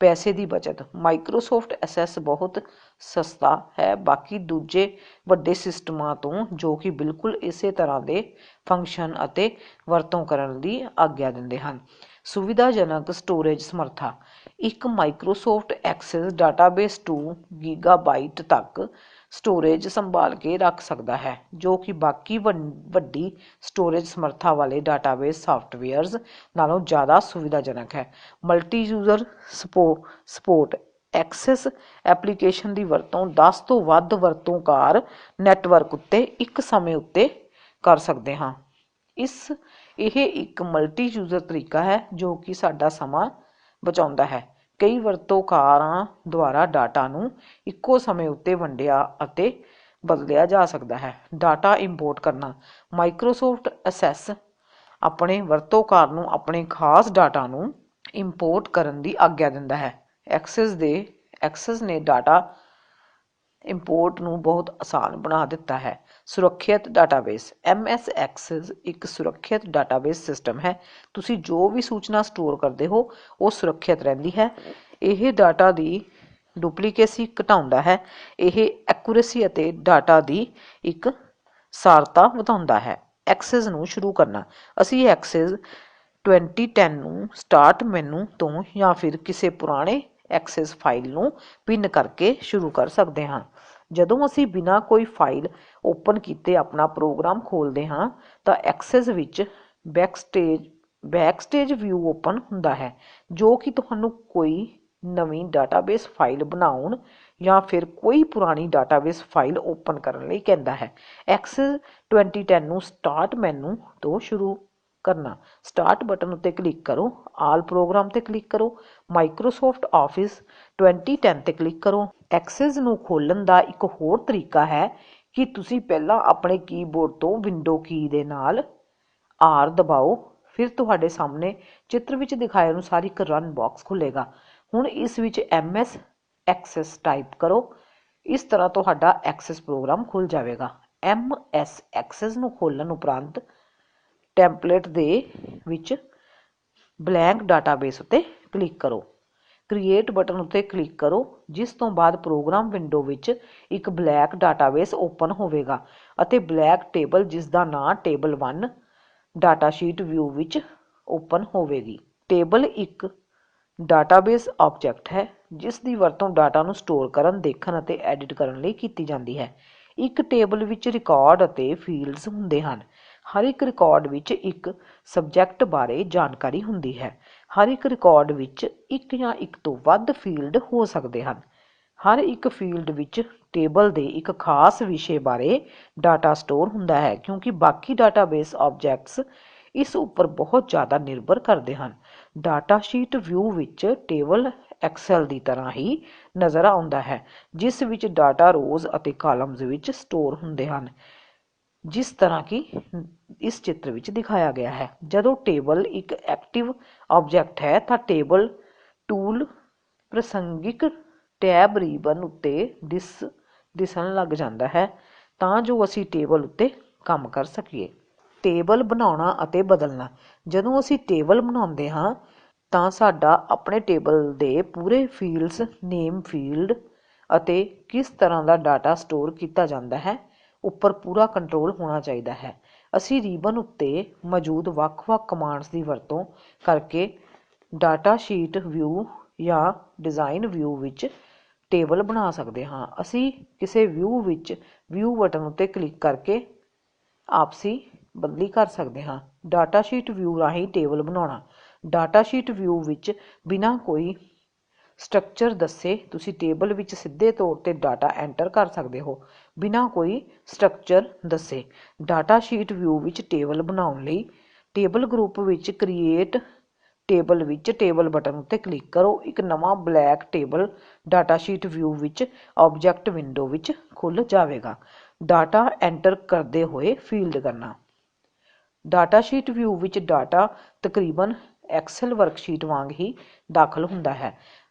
ਪੈਸੇ ਦੀ ਬਚਤ। ਮਾਈਕਰੋਸਾਫਟ ਐਕਸੈਸ ਬਹੁਤ ਸਸਤਾ ਹੈ ਬਾਕੀ ਦੂਜੇ ਵੱਡੇ ਸਿਸਟਮਾਂ ਤੋਂ ਜੋ ਕਿ ਬਿਲਕੁਲ ਇਸੇ ਤਰ੍ਹਾਂ ਦੇ ਫੰਕਸ਼ਨ ਅਤੇ ਵਰਤੋਂ ਕਰਨ ਦੀ ਆਗਿਆ ਦਿੰਦੇ ਹਨ। ਸੁਵਿਧਾਜਨਕ ਸਟੋਰੇਜ ਸਮਰੱਥਾ। ਇੱਕ ਮਾਈਕਰੋਸਾਫਟ ਐਕਸੈਸ ਡਾਟਾਬੇਸ 2 ਗੀਗਾਬਾਈਟ ਤੱਕ ਸਟੋਰੇਜ ਸੰਭਾਲ ਕੇ ਰੱਖ ਸਕਦਾ ਹੈ ਜੋ ਕਿ ਬਾਕੀ ਵੱਡੀ ਸਟੋਰੇਜ ਸਮਰੱਥਾ ਵਾਲੇ ਡਾਟਾਬੇਸ ਸਾਫਟਵੇਅਰਜ਼ ਨਾਲੋਂ ਜ਼ਿਆਦਾ ਸੁਵਿਧਾਜਨਕ ਹੈ। Multi user support. Access application ਦੀ ਵਰਤੋਂ 10 ਤੋਂ ਵੱਧ ਵਰਤੋਂਕਾਰ ਨੈਟਵਰਕ ਉੱਤੇ ਇੱਕ ਸਮੇਂ ਉੱਤੇ ਕਰ ਸਕਦੇ ਹਾਂ। ਇਹ ਇੱਕ ਮਲਟੀ ਯੂਜ਼ਰ ਤਰੀਕਾ ਹੈ ਜੋ ਕਿ ਸਾਡਾ ਸਮਾਂ ਬਚਾਉਂਦਾ ਹੈ। ਕਈ ਵਰਤੋਂਕਾਰਾਂ ਦੁਆਰਾ ਡਾਟਾ ਨੂੰ ਇੱਕੋ ਸਮੇਂ ਉੱਤੇ ਵੰਡਿਆ ਅਤੇ ਬਦਲਿਆ ਜਾ ਸਕਦਾ ਹੈ। ਡਾਟਾ ਇੰਪੋਰਟ ਕਰਨਾ। ਮਾਈਕਰੋਸਾਫਟ ਐਕਸੈਸ ਆਪਣੇ ਵਰਤੋਂਕਾਰ ਨੂੰ ਆਪਣੇ ਖਾਸ ਡਾਟਾ ਨੂੰ ਇੰਪੋਰਟ ਕਰਨ ਦੀ ਆਗਿਆ ਦਿੰਦਾ ਹੈ। ਐਕਸੈਸ ਨੇ ਡਾਟਾ ਇੰਪੋਰਟ ਨੂੰ ਬਹੁਤ ਆਸਾਨ ਬਣਾ ਦਿੱਤਾ ਹੈ। ਸੁਰੱਖਿਅਤ ਡਾਟਾਬੇਸ। MS ਐਕਸੈਸ ਇੱਕ ਸੁਰੱਖਿਅਤ ਡਾਟਾਬੇਸ ਸਿਸਟਮ ਹੈ। ਤੁਸੀਂ ਜੋ ਵੀ ਸੂਚਨਾ ਸਟੋਰ ਕਰਦੇ ਹੋ ਉਹ ਸੁਰੱਖਿਅਤ ਰਹਿੰਦੀ ਹੈ। ਇਹ ਡਾਟਾ ਦੀ ਡੁਪਲੀਕੇਸੀ ਘਟਾਉਂਦਾ ਹੈ। ਇਹ ਐਕੂਰੇਸੀ ਅਤੇ ਡਾਟਾ ਦੀ ਇੱਕ ਸਾਰਤਾ ਵਧਾਉਂਦਾ ਹੈ। ਐਕਸੈਸ ਨੂੰ ਸ਼ੁਰੂ ਕਰਨਾ। ਅਸੀਂ ਐਕਸੈਸ 2010 ਨੂੰ ਸਟਾਰਟ ਮੈਨੂ ਤੋਂ ਜਾਂ ਫਿਰ ਕਿਸੇ ਪੁਰਾਣੇ ਐਕਸੈਸ ਫਾਈਲ ਨੂੰ ਪਿੰਨ ਕਰਕੇ ਸ਼ੁਰੂ ਕਰ ਸਕਦੇ ਹਾਂ। ਜਦੋਂ ਅਸੀਂ ਬਿਨਾਂ ਕੋਈ ਫਾਈਲ ਓਪਨ ਕੀਤੇ ਆਪਣਾ ਪ੍ਰੋਗਰਾਮ ਖੋਲ੍ਹਦੇ ਹਾਂ ਤਾਂ ਐਕਸੈਸ ਵਿੱਚ ਬੈਕਸਟੇਜ ਵਿਊ ਓਪਨ ਹੁੰਦਾ ਹੈ ਜੋ ਕਿ ਤੁਹਾਨੂੰ ਕੋਈ ਨਵੀਂ ਡਾਟਾਬੇਸ ਫਾਈਲ ਬਣਾਉਣ ਜਾਂ ਫਿਰ ਕੋਈ ਪੁਰਾਣੀ ਡਾਟਾਬੇਸ ਫਾਈਲ ਓਪਨ ਕਰਨ ਲਈ ਕਹਿੰਦਾ ਹੈ। ਐਕਸੈਸ 2010 ਨੂੰ ਸਟਾਰਟ ਮੈਨੂ ਤੋਂ ਸ਼ੁਰੂ ਕਰਨਾ। ਸਟਾਰਟ ਬਟਨ ਉੱਤੇ ਕਲਿੱਕ ਕਰੋ। ਆਲ ਪ੍ਰੋਗਰਾਮ 'ਤੇ ਕਲਿੱਕ ਕਰੋ। ਮਾਈਕਰੋਸਾਫਟ ਆਫਿਸ 2010 'ਤੇ ਕਲਿੱਕ ਕਰੋ। ਐਕਸੈਸ ਨੂੰ ਖੋਲ੍ਹਣ ਦਾ ਇੱਕ ਹੋਰ ਤਰੀਕਾ ਹੈ ਕਿ ਤੁਸੀਂ ਪਹਿਲਾਂ ਆਪਣੇ ਕੀਬੋਰਡ ਤੋਂ ਵਿੰਡੋ ਕੀ ਦੇ ਨਾਲ R ਦਬਾਓ। ਫਿਰ ਤੁਹਾਡੇ ਸਾਹਮਣੇ ਚਿੱਤਰ ਵਿੱਚ ਦਿਖਾਏ ਅਨੁਸਾਰ ਇੱਕ ਰਨ ਬਾਕਸ ਖੁੱਲ੍ਹੇਗਾ। ਹੁਣ ਇਸ ਵਿੱਚ MS ਐਕਸੈਸ ਟਾਈਪ ਕਰੋ। ਇਸ ਤਰ੍ਹਾਂ ਤੁਹਾਡਾ ਐਕਸੈਸ ਪ੍ਰੋਗਰਾਮ ਖੁੱਲ੍ਹ ਜਾਵੇਗਾ। MS ਐਕਸੈਸ ਨੂੰ ਖੋਲ੍ਹਣ ਉਪਰੰਤ ਟੈਂਪਲੇਟ ਦੇ ਵਿੱਚ ਬਲੈਂਕ ਡਾਟਾਬੇਸ ਉੱਤੇ ਕਲਿੱਕ ਕਰੋ। ਕ੍ਰੀਏਟ ਬਟਨ ਉੱਤੇ ਕਲਿੱਕ ਕਰੋ, ਜਿਸ ਤੋਂ ਬਾਅਦ ਪ੍ਰੋਗਰਾਮ ਵਿੰਡੋ ਵਿੱਚ ਇੱਕ ਬਲੈਕ ਡਾਟਾਬੇਸ ਓਪਨ ਹੋਵੇਗਾ ਅਤੇ ਬਲੈਕ ਟੇਬਲ ਜਿਸ ਦਾ ਨਾਂ ਟੇਬਲ 1 ਡਾਟਾਸ਼ੀਟ ਵਿਊ ਵਿੱਚ ਓਪਨ ਹੋਵੇਗੀ। ਟੇਬਲ ਇੱਕ ਡਾਟਾਬੇਸ ਆਬਜੈਕਟ ਹੈ ਜਿਸ ਦੀ ਵਰਤੋਂ ਡਾਟਾ ਨੂੰ ਸਟੋਰ ਕਰਨ, ਦੇਖਣ ਅਤੇ ਐਡਿਟ ਕਰਨ ਲਈ ਕੀਤੀ ਜਾਂਦੀ ਹੈ। ਇੱਕ ਟੇਬਲ ਵਿੱਚ ਰਿਕਾਰਡ ਅਤੇ ਫੀਲਡਸ ਹੁੰਦੇ ਹਨ। ਹਰ ਇੱਕ ਰਿਕਾਰਡ ਵਿੱਚ ਇੱਕ ਸਬਜੈਕਟ ਬਾਰੇ ਜਾਣਕਾਰੀ ਹੁੰਦੀ ਹੈ। ਹਰ ਇੱਕ ਰਿਕਾਰਡ ਵਿੱਚ ਇੱਕ ਜਾਂ ਇੱਕ ਤੋਂ ਵੱਧ ਫੀਲਡ ਹੋ ਸਕਦੇ ਹਨ। ਹਰ ਇੱਕ ਫੀਲਡ ਵਿੱਚ ਟੇਬਲ ਦੇ ਇੱਕ ਖਾਸ ਵਿਸ਼ੇ ਬਾਰੇ ਡਾਟਾ ਸਟੋਰ ਹੁੰਦਾ ਹੈ, ਕਿਉਂਕਿ ਬਾਕੀ ਡਾਟਾਬੇਸ ਆਬਜੈਕਟਸ ਇਸ ਉੱਪਰ ਬਹੁਤ ਜ਼ਿਆਦਾ ਨਿਰਭਰ ਕਰਦੇ ਹਨ। ਡਾਟਾ ਸ਼ੀਟ ਵਿਊ ਵਿੱਚ ਟੇਬਲ ਐਕਸਲ ਦੀ ਤਰ੍ਹਾਂ ਹੀ ਨਜ਼ਰ ਆਉਂਦਾ ਹੈ, ਜਿਸ ਵਿੱਚ ਡਾਟਾ ਰੋਜ਼ ਅਤੇ ਕਾਲਮਸ ਵਿੱਚ ਸਟੋਰ ਹੁੰਦੇ ਹਨ, ਜਿਸ ਤਰ੍ਹਾਂ ਕਿ ਇਸ ਚਿੱਤਰ ਵਿੱਚ ਦਿਖਾਇਆ ਗਿਆ ਹੈ। ਜਦੋਂ ਟੇਬਲ ਇੱਕ ਐਕਟਿਵ ਆਬਜੈਕਟ ਹੈ ਤਾਂ ਟੇਬਲ ਟੂਲ ਪ੍ਰਸੰਗਿਕ ਟੈਬ ਰਿਬਨ ਉੱਤੇ ਦਿਸਣ ਲੱਗ ਜਾਂਦਾ ਹੈ ਤਾਂ ਜੋ ਅਸੀਂ ਟੇਬਲ ਉੱਤੇ ਕੰਮ ਕਰ ਸਕੀਏ। ਟੇਬਲ ਬਣਾਉਣਾ ਅਤੇ ਬਦਲਣਾ। ਜਦੋਂ ਅਸੀਂ ਟੇਬਲ ਬਣਾਉਂਦੇ ਹਾਂ ਤਾਂ ਸਾਡਾ ਆਪਣੇ ਟੇਬਲ ਦੇ ਪੂਰੇ ਫੀਲਡਸ, ਨੇਮ ਫੀਲਡ ਅਤੇ ਕਿਸ ਤਰ੍ਹਾਂ ਦਾ ਡਾਟਾ ਸਟੋਰ ਕੀਤਾ ਜਾਂਦਾ ਹੈ ਉੱਪਰ ਪੂਰਾ ਕੰਟਰੋਲ ਹੋਣਾ ਚਾਹੀਦਾ ਹੈ। ਅਸੀਂ ਰਿਬਨ ਉੱਤੇ ਮੌਜੂਦ ਵੱਖ-ਵੱਖ ਕਮਾਂਡਸ ਦੀ ਵਰਤੋਂ ਕਰਕੇ ਡਾਟਾ ਸ਼ੀਟ ਵਿਊ ਜਾਂ ਡਿਜ਼ਾਈਨ ਵਿਊ ਵਿੱਚ ਟੇਬਲ ਬਣਾ ਸਕਦੇ ਹਾਂ। ਅਸੀਂ ਕਿਸੇ ਵਿਊ ਵਿੱਚ ਵਿਊ ਬਟਨ ਉੱਤੇ ਕਲਿੱਕ ਕਰਕੇ ਆਪਸੀ ਬਦਲੀ ਕਰ ਸਕਦੇ ਹਾਂ। ਡਾਟਾ ਸ਼ੀਟ ਵਿਊ ਰਾਹੀਂ ਟੇਬਲ ਬਣਾਉਣਾ। ਡਾਟਾ ਸ਼ੀਟ ਵਿਊ ਵਿੱਚ ਬਿਨਾਂ ਕੋਈ ਸਟਰਕਚਰ ਦੱਸੇ ਤੁਸੀਂ ਟੇਬਲ ਵਿੱਚ ਸਿੱਧੇ ਤੌਰ 'ਤੇ ਡਾਟਾ ਐਂਟਰ ਕਰ ਸਕਦੇ ਹੋ, ਬਿਨਾਂ ਕੋਈ ਸਟਰਕਚਰ ਦੱਸੇ। ਡਾਟਾ ਸ਼ੀਟ ਵਿਊ ਵਿੱਚ ਟੇਬਲ ਬਣਾਉਣ ਲਈ ਟੇਬਲ ਗਰੁੱਪ ਵਿੱਚ ਕ੍ਰੀਏਟ ਟੇਬਲ ਵਿੱਚ ਟੇਬਲ ਬਟਨ ਉੱਤੇ ਕਲਿੱਕ ਕਰੋ। ਇੱਕ ਨਵਾਂ black table data sheet view ਵਿੱਚ ਆਬਜੈਕਟ ਵਿੰਡੋ ਵਿੱਚ ਖੁੱਲ੍ਹ ਜਾਵੇਗਾ। ਡਾਟਾ ਐਂਟਰ ਕਰਦੇ ਹੋਏ ਫੀਲਡ ਕਰਨਾ। ਡਾਟਾ ਸ਼ੀਟ ਵਿਊ ਵਿੱਚ ਡਾਟਾ ਤਕਰੀਬਨ ਐਕਸਲ ਵਰਕਸ਼ੀਟ ਵਾਂਗ ਹੀ ਦਾਖਲ ਹੁੰਦਾ ਹੈ।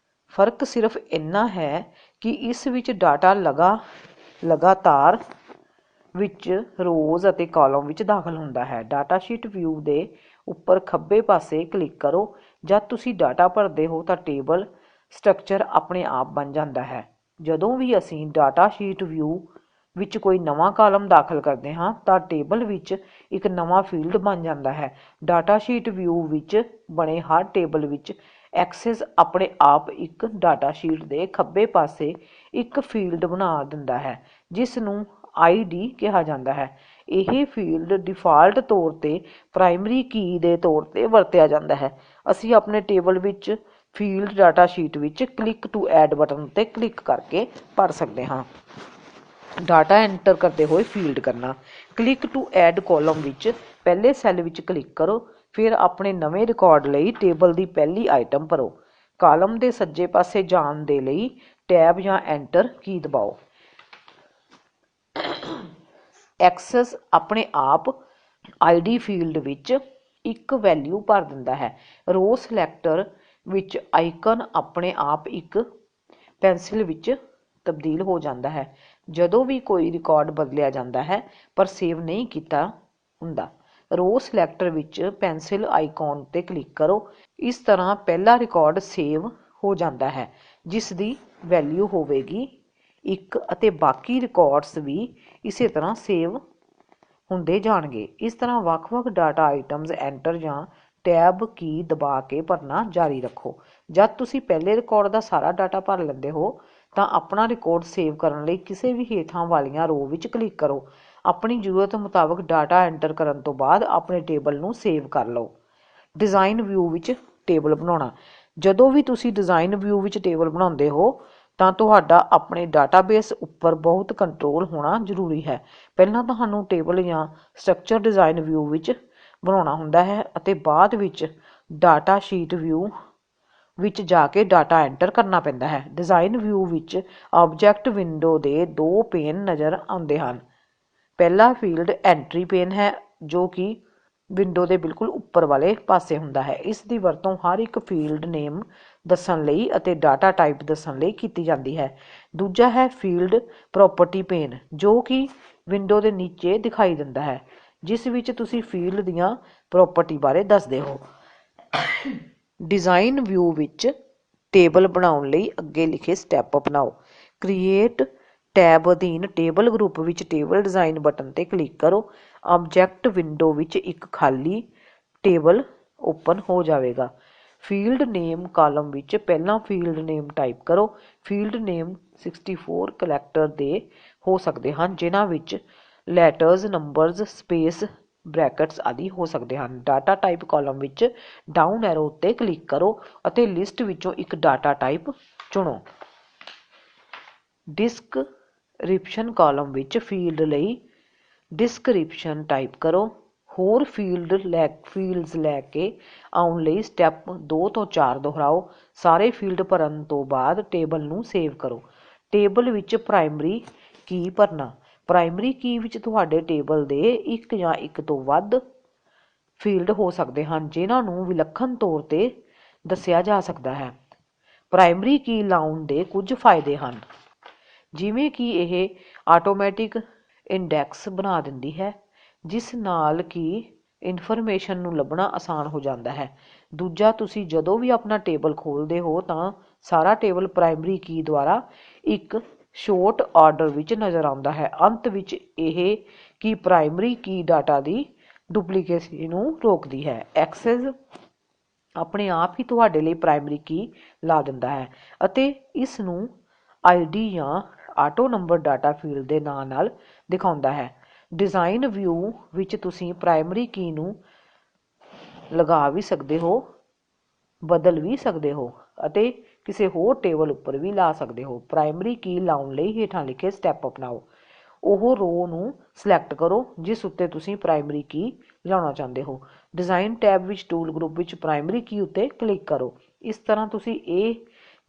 ਫਰਕ ਸਿਰਫ ਇੰਨਾ ਹੈ ਕਿ ਇਸ ਵਿੱਚ ਡਾਟਾ ਲਗਾਤਾਰ ਵਿੱਚ ਰੋਜ਼ ਅਤੇ ਕਾਲਮ ਵਿੱਚ ਦਾਖਲ ਹੁੰਦਾ ਹੈ। ਡਾਟਾ ਸ਼ੀਟ ਵਿਊ ਦੇ ਉੱਪਰ ਖੱਬੇ ਪਾਸੇ ਕਲਿੱਕ ਕਰੋ। ਜਦ ਤੁਸੀਂ ਡਾਟਾ ਭਰਦੇ ਹੋ ਤਾਂ ਟੇਬਲ ਸਟਰਕਚਰ ਆਪਣੇ ਆਪ ਬਣ ਜਾਂਦਾ ਹੈ। ਜਦੋਂ ਵੀ ਅਸੀਂ ਡਾਟਾ ਸ਼ੀਟ ਵਿਊ ਵਿੱਚ ਕੋਈ ਨਵਾਂ ਕਾਲਮ ਦਾਖਲ ਕਰਦੇ ਹਾਂ ਤਾਂ ਟੇਬਲ ਵਿੱਚ ਇੱਕ ਨਵਾਂ ਫੀਲਡ ਬਣ ਜਾਂਦਾ ਹੈ। ਡਾਟਾ ਸ਼ੀਟ ਵਿਊ ਵਿੱਚ ਬਣੇ ਹਰ ਟੇਬਲ ਵਿੱਚ ਐਕਸੈਸ ਆਪਣੇ ਆਪ ਇੱਕ ਡਾਟਾ ਸ਼ੀਟ ਦੇ ਖੱਬੇ ਪਾਸੇ ਇੱਕ ਫੀਲਡ ਬਣਾ ਦਿੰਦਾ ਹੈ, ਜਿਸ ਨੂੰ ID ਕਿਹਾ ਜਾਂਦਾ ਹੈ। ਇਹ ਫੀਲਡ ਡਿਫਾਲਟ ਤੌਰ 'ਤੇ ਪ੍ਰਾਇਮਰੀ ਕੀ ਦੇ ਤੌਰ 'ਤੇ ਵਰਤਿਆ ਜਾਂਦਾ ਹੈ। ਅਸੀਂ ਆਪਣੇ ਟੇਬਲ ਵਿੱਚ ਫੀਲਡ ਡਾਟਾ ਸ਼ੀਟ ਵਿੱਚ ਕਲਿੱਕ ਟੂ ਐਡ ਬਟਨ ਉੱਤੇ ਕਲਿੱਕ ਕਰਕੇ ਭਰ ਸਕਦੇ ਹਾਂ। ਡਾਟਾ ਐਂਟਰ ਕਰਦੇ ਹੋਏ ਫੀਲਡ ਕਰਨਾ। ਕਲਿੱਕ ਟੂ ਐਡ ਕਾਲਮ ਵਿੱਚ ਪਹਿਲੇ ਸੈੱਲ ਵਿੱਚ ਕਲਿੱਕ ਕਰੋ, ਫਿਰ ਆਪਣੇ ਨਵੇਂ ਰਿਕਾਰਡ ਲਈ ਟੇਬਲ ਦੀ ਪਹਿਲੀ ਆਈਟਮ ਭਰੋ। ਕਾਲਮ ਦੇ ਸੱਜੇ ਪਾਸੇ ਜਾਣ ਦੇ ਲਈ ਟੈਬ ਜਾਂ ਐਂਟਰ ਕੀ ਦਬਾਓ। ਐਕਸੈਸ ਆਪਣੇ ਆਪ ID ਫੀਲਡ ਵਿੱਚ ਇੱਕ ਵੈਲਿਊ ਭਰ ਦਿੰਦਾ ਹੈ। ਰੋ ਸਿਲੈਕਟਰ ਵਿੱਚ ਆਈਕਨ ਆਪਣੇ ਆਪ ਇੱਕ ਪੈਨਸਿਲ ਵਿੱਚ ਤਬਦੀਲ ਹੋ ਜਾਂਦਾ ਹੈ ਜਦੋਂ ਵੀ ਕੋਈ ਰਿਕਾਰਡ ਬਦਲਿਆ ਜਾਂਦਾ ਹੈ ਪਰ ਸੇਵ ਨਹੀਂ ਕੀਤਾ ਹੁੰਦਾ। ਰੋ ਸਿਲੈਕਟਰ ਵਿੱਚ ਪੈਨਸਿਲ ਆਈਕਨ 'ਤੇ ਕਲਿੱਕ ਕਰੋ। ਇਸ ਤਰ੍ਹਾਂ ਪਹਿਲਾ ਰਿਕਾਰਡ ਸੇਵ ਹੋ ਜਾਂਦਾ ਹੈ ਜਿਸ ਦੀ ਵੈਲਿਊ ਹੋਵੇਗੀ 1 ਅਤੇ ਬਾਕੀ ਰਿਕਾਰਡਸ ਵੀ ਇਸੇ ਤਰ੍ਹਾਂ ਸੇਵ ਹੁੰਦੇ ਜਾਣਗੇ। ਇਸ ਤਰ੍ਹਾਂ ਵੱਖ-ਵੱਖ ਡਾਟਾ ਆਈਟਮਸ ਐਂਟਰ ਜਾਂ ਟੈਬ ਕੀ ਦਬਾ ਕੇ ਭਰਨਾ ਜਾਰੀ ਰੱਖੋ। ਜਦ ਤੁਸੀਂ ਪਹਿਲੇ ਰਿਕਾਰਡ ਦਾ ਸਾਰਾ ਡਾਟਾ ਭਰ ਲੈਂਦੇ ਹੋ ਤਾਂ ਆਪਣਾ ਰਿਕਾਰਡ ਸੇਵ ਕਰਨ ਲਈ ਕਿਸੇ ਵੀ ਹੇਠਾਂ ਵਾਲੀਆਂ ਰੋ ਵਿੱਚ ਕਲਿੱਕ ਕਰੋ। ਆਪਣੀ ਜ਼ਰੂਰਤ ਮੁਤਾਬਕ ਡਾਟਾ ਐਂਟਰ ਕਰਨ ਤੋਂ ਬਾਅਦ ਆਪਣੇ ਟੇਬਲ ਨੂੰ ਸੇਵ ਕਰ ਲਓ। ਡਿਜ਼ਾਈਨ ਵਿਊ ਵਿੱਚ ਟੇਬਲ ਬਣਾਉਣਾ। ਜਦੋਂ ਵੀ ਤੁਸੀਂ ਡਿਜ਼ਾਈਨ ਵਿਊ ਵਿੱਚ ਟੇਬਲ ਬਣਾਉਂਦੇ ਹੋ ਤਾਂ ਤੁਹਾਡਾ ਆਪਣੇ ਡਾਟਾਬੇਸ ਉੱਪਰ ਬਹੁਤ ਕੰਟਰੋਲ ਹੋਣਾ ਜ਼ਰੂਰੀ ਹੈ। ਪਹਿਲਾਂ ਤੁਹਾਨੂੰ ਟੇਬਲ ਜਾਂ ਸਟਰਕਚਰ ਡਿਜ਼ਾਈਨ ਵਿਊ ਵਿੱਚ ਬਣਾਉਣਾ ਹੁੰਦਾ ਹੈ ਅਤੇ ਬਾਅਦ ਵਿੱਚ ਡਾਟਾ ਸ਼ੀਟ ਵਿਊ ਵਿੱਚ ਜਾ ਕੇ ਡਾਟਾ ਐਂਟਰ ਕਰਨਾ ਪੈਂਦਾ ਹੈ। ਡਿਜ਼ਾਈਨ ਵਿਊ ਵਿੱਚ ਆਬਜੈਕਟ ਵਿੰਡੋ ਦੇ 2 ਪੇਨ ਨਜ਼ਰ ਆਉਂਦੇ ਹਨ। ਪਹਿਲਾ ਫੀਲਡ ਐਂਟਰੀ ਪੇਨ ਹੈ ਜੋ ਕਿ ਵਿੰਡੋ ਦੇ ਬਿਲਕੁਲ ਉੱਪਰ ਵਾਲੇ ਪਾਸੇ ਹੁੰਦਾ ਹੈ। ਇਸ ਦੀ ਵਰਤੋਂ ਹਰ ਇੱਕ ਫੀਲਡ ਨੇਮ ਦੱਸਣ ਲਈ ਅਤੇ ਡਾਟਾ ਟਾਈਪ ਦੱਸਣ ਲਈ ਕੀਤੀ ਜਾਂਦੀ ਹੈ। ਦੂਜਾ ਹੈ ਫੀਲਡ ਪ੍ਰੋਪਰਟੀ ਪੇਨ ਜੋ ਕਿ ਵਿੰਡੋ ਦੇ ਨੀਚੇ ਦਿਖਾਈ ਦਿੰਦਾ ਹੈ, ਜਿਸ ਵਿੱਚ ਤੁਸੀਂ ਫੀਲਡ ਦੀਆਂ ਪ੍ਰੋਪਰਟੀ ਬਾਰੇ ਦੱਸਦੇ ਹੋ। ਡਿਜ਼ਾਈਨ ਵਿਊ ਵਿੱਚ ਟੇਬਲ ਬਣਾਉਣ ਲਈ ਅੱਗੇ ਲਿਖੇ ਸਟੈਪ ਅਪਣਾਓ। ਕ੍ਰੀਏਟ ਟੈਬ ਅਧੀਨ ਟੇਬਲ ਗਰੁੱਪ ਵਿੱਚ ਟੇਬਲ ਡਿਜ਼ਾਈਨ ਬਟਨ 'ਤੇ ਕਲਿੱਕ ਕਰੋ। ਆਬਜੈਕਟ ਵਿੰਡੋ ਵਿੱਚ ਇੱਕ ਖਾਲੀ ਟੇਬਲ ਓਪਨ ਹੋ ਜਾਵੇਗਾ। ਫੀਲਡ ਨੇਮ ਕਾਲਮ ਵਿੱਚ ਪਹਿਲਾਂ ਫੀਲਡ ਨੇਮ ਟਾਈਪ ਕਰੋ। ਫੀਲਡ ਨੇਮ 64 ਕਰੈਕਟਰ ਦੇ ਹੋ ਸਕਦੇ ਹਨ, ਜਿਨ੍ਹਾਂ ਵਿੱਚ ਲੈਟਰਜ਼, ਨੰਬਰਜ਼, ਸਪੇਸ, ਬ੍ਰੈਕਟਸ ਆਦਿ ਹੋ ਸਕਦੇ ਹਨ। ਡਾਟਾ ਟਾਈਪ ਕਾਲਮ ਵਿੱਚ ਡਾਊਨ ਐਰੋ ਉੱਤੇ ਕਲਿੱਕ ਕਰੋ ਅਤੇ ਲਿਸਟ ਵਿੱਚੋਂ ਇੱਕ ਡਾਟਾ ਟਾਈਪ ਚੁਣੋ। ਡਿਸਕ੍ਰਿਪਸ਼ਨ ਕਾਲਮ ਵਿੱਚ ਫੀਲਡ ਲਈ ਡਿਸਕ੍ਰਿਪਸ਼ਨ ਟਾਈਪ ਕਰੋ। ਹੋਰ ਫੀਲਡਸ ਲੈ ਕੇ ਆਉਣ ਲਈ ਸਟੈਪ 2 ਤੋਂ 4 ਦੁਹਰਾਓ। ਸਾਰੇ ਫੀਲਡ ਭਰਨ ਤੋਂ ਬਾਅਦ ਟੇਬਲ ਨੂੰ ਸੇਵ ਕਰੋ। ਟੇਬਲ ਵਿੱਚ ਪ੍ਰਾਇਮਰੀ ਕੀ ਭਰਨਾ। ਪ੍ਰਾਇਮਰੀ ਕੀ ਵਿੱਚ ਤੁਹਾਡੇ ਟੇਬਲ ਦੇ ਇੱਕ ਜਾਂ ਇੱਕ ਤੋਂ ਵੱਧ ਫੀਲਡ ਹੋ ਸਕਦੇ ਹਨ, ਜਿਨ੍ਹਾਂ ਨੂੰ ਵਿਲੱਖਣ ਤੌਰ 'ਤੇ ਦੱਸਿਆ ਜਾ ਸਕਦਾ ਹੈ। ਪ੍ਰਾਇਮਰੀ ਕੀ ਲਾਉਣ ਦੇ ਕੁਝ ਫਾਇਦੇ ਹਨ, ਜਿਵੇਂ ਕਿ ਇਹ ਆਟੋਮੈਟਿਕ ਇੰਡੈਕਸ ਬਣਾ ਦਿੰਦੀ ਹੈ, ਜਿਸ ਨਾਲ ਕਿ ਇਨਫੋਰਮੇਸ਼ਨ ਨੂੰ ਲੱਭਣਾ ਆਸਾਨ ਹੋ ਜਾਂਦਾ ਹੈ। ਦੂਜਾ, ਤੁਸੀਂ ਜਦੋਂ ਵੀ ਆਪਣਾ ਟੇਬਲ ਖੋਲ੍ਹਦੇ ਹੋ ਤਾਂ ਸਾਰਾ ਟੇਬਲ ਪ੍ਰਾਇਮਰੀ ਕੀ ਦੁਆਰਾ ਇੱਕ ਸ਼ੋਰਟ ਆਰਡਰ ਵਿੱਚ ਨਜ਼ਰ ਆਉਂਦਾ ਹੈ। ਅੰਤ ਵਿੱਚ ਇਹ ਕਿ ਪ੍ਰਾਇਮਰੀ ਕੀ ਡਾਟਾ ਦੀ ਡੁਪਲੀਕੇਸੀ ਨੂੰ ਰੋਕਦੀ ਹੈ। ਐਕਸੈਸ ਆਪਣੇ ਆਪ ਹੀ ਤੁਹਾਡੇ ਲਈ ਪ੍ਰਾਇਮਰੀ ਕੀ ਲਾ ਦਿੰਦਾ ਹੈ ਅਤੇ ਇਸ ਨੂੰ ਆਈਡੀ ਜਾਂ ਆਟੋ ਨੰਬਰ ਡਾਟਾ ਫੀਲਡ ਦੇ ਨਾਂ ਨਾਲ ਦਿਖਾਉਂਦਾ ਹੈ। ਡਿਜ਼ਾਈਨ ਵਿਊ ਵਿੱਚ ਤੁਸੀਂ ਪ੍ਰਾਇਮਰੀ ਕੀ ਨੂੰ ਲਗਾ ਵੀ ਸਕਦੇ ਹੋ, ਬਦਲ ਵੀ ਸਕਦੇ ਹੋ ਅਤੇ ਕਿਸੇ ਹੋਰ ਟੇਬਲ ਉੱਪਰ ਵੀ ਲਾ ਸਕਦੇ ਹੋ। ਪ੍ਰਾਇਮਰੀ ਕੀ ਲਾਉਣ ਲਈ ਹੇਠਾਂ ਲਿਖੇ ਸਟੈਪ ਅਪਣਾਓ। ਉਹ ਰੋ ਨੂੰ ਸਿਲੈਕਟ ਕਰੋ ਜਿਸ ਉੱਤੇ ਤੁਸੀਂ ਪ੍ਰਾਇਮਰੀ ਕੀ ਲਾਉਣਾ ਚਾਹੁੰਦੇ ਹੋ। ਡਿਜ਼ਾਈਨ ਟੈਬ ਵਿੱਚ ਟੂਲ ਗਰੁੱਪ ਵਿੱਚ ਪ੍ਰਾਇਮਰੀ ਕੀ ਉੱਤੇ ਕਲਿੱਕ ਕਰੋ। ਇਸ ਤਰ੍ਹਾਂ ਤੁਸੀਂ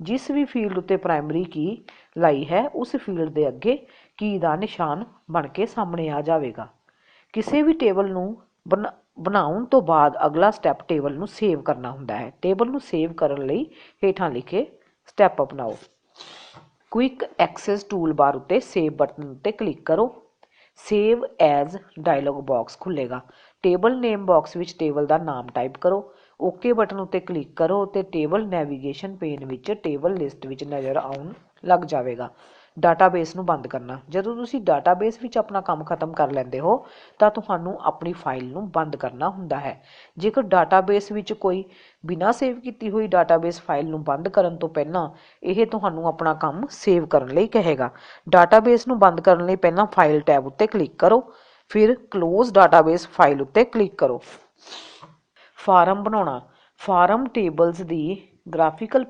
ਜਿਸ ਵੀ ਫੀਲਡ ਉੱਤੇ ਪ੍ਰਾਇਮਰੀ ਕੀ ਲਾਈ ਹੈ, ਉਸ ਫੀਲਡ ਦੇ ਅੱਗੇ ਕੀ ਦਾ ਨਿਸ਼ਾਨ ਬਣ ਕੇ ਸਾਹਮਣੇ ਆ ਜਾਵੇਗਾ। ਕਿਸੇ ਵੀ ਟੇਬਲ ਨੂੰ ਬਣਾਉਣ ਤੋਂ ਬਾਅਦ ਅਗਲਾ ਸਟੈਪ ਟੇਬਲ ਨੂੰ ਸੇਵ ਕਰਨਾ ਹੁੰਦਾ ਹੈ। ਟੇਬਲ ਨੂੰ ਸੇਵ ਕਰਨ ਲਈ ਹੇਠਾਂ ਲਿਖੇ ਸਟੈਪ ਅਪਣਾਓ। ਕੁਇਕ ਐਕਸੈਸ ਟੂਲ ਬਾਰ ਉੱਤੇ ਸੇਵ ਬਟਨ ਉੱਤੇ ਕਲਿੱਕ ਕਰੋ। ਸੇਵ ਐਜ਼ ਡਾਇਲੋਗ ਬਾਕਸ ਖੁੱਲ੍ਹੇਗਾ। ਟੇਬਲ ਨੇਮ ਬਾਕਸ ਵਿੱਚ ਟੇਬਲ ਦਾ ਨਾਮ ਟਾਈਪ ਕਰੋ। ਓਕੇ ਬਟਨ ਉੱਤੇ ਕਲਿੱਕ ਕਰੋ ਅਤੇ ਟੇਬਲ ਨੈਵੀਗੇਸ਼ਨ ਪੇਨ ਵਿੱਚ ਟੇਬਲ ਲਿਸਟ ਵਿੱਚ ਨਜ਼ਰ ਆਉਣ ਲੱਗ ਜਾਵੇਗਾ। ਡਾਟਾਬੇਸ ਨੂੰ ਬੰਦ ਕਰਨਾ। ਜਦੋਂ ਤੁਸੀਂ ਡਾਟਾਬੇਸ ਵਿੱਚ ਆਪਣਾ ਕੰਮ ਖਤਮ ਕਰ ਲੈਂਦੇ ਹੋ ਤਾਂ ਤੁਹਾਨੂੰ ਆਪਣੀ ਫਾਈਲ ਨੂੰ ਬੰਦ ਕਰਨਾ ਹੁੰਦਾ ਹੈ। ਜੇਕਰ ਡਾਟਾਬੇਸ ਵਿੱਚ ਕੋਈ ਬਿਨਾਂ ਸੇਵ ਕੀਤੀ ਹੋਈ ਡਾਟਾਬੇਸ ਫਾਈਲ ਨੂੰ ਬੰਦ ਕਰਨ ਤੋਂ ਪਹਿਲਾਂ ਇਹ ਤੁਹਾਨੂੰ ਆਪਣਾ ਕੰਮ ਸੇਵ ਕਰਨ ਲਈ ਕਹੇਗਾ। ਡਾਟਾਬੇਸ ਨੂੰ ਬੰਦ ਕਰਨ ਲਈ ਪਹਿਲਾਂ ਫਾਈਲ ਟੈਬ ਉੱਤੇ ਕਲਿੱਕ ਕਰੋ, ਫਿਰ ਕਲੋਜ਼ ਡਾਟਾਬੇਸ ਫਾਈਲ ਉੱਤੇ ਕਲਿੱਕ ਕਰੋ। ਫਾਰਮ ਬਣਾਉਣਾ। ਫਾਰਮ ਟੇਬਲਜ਼ ਦੀ ਗ੍ਰਾਫਿਕਲ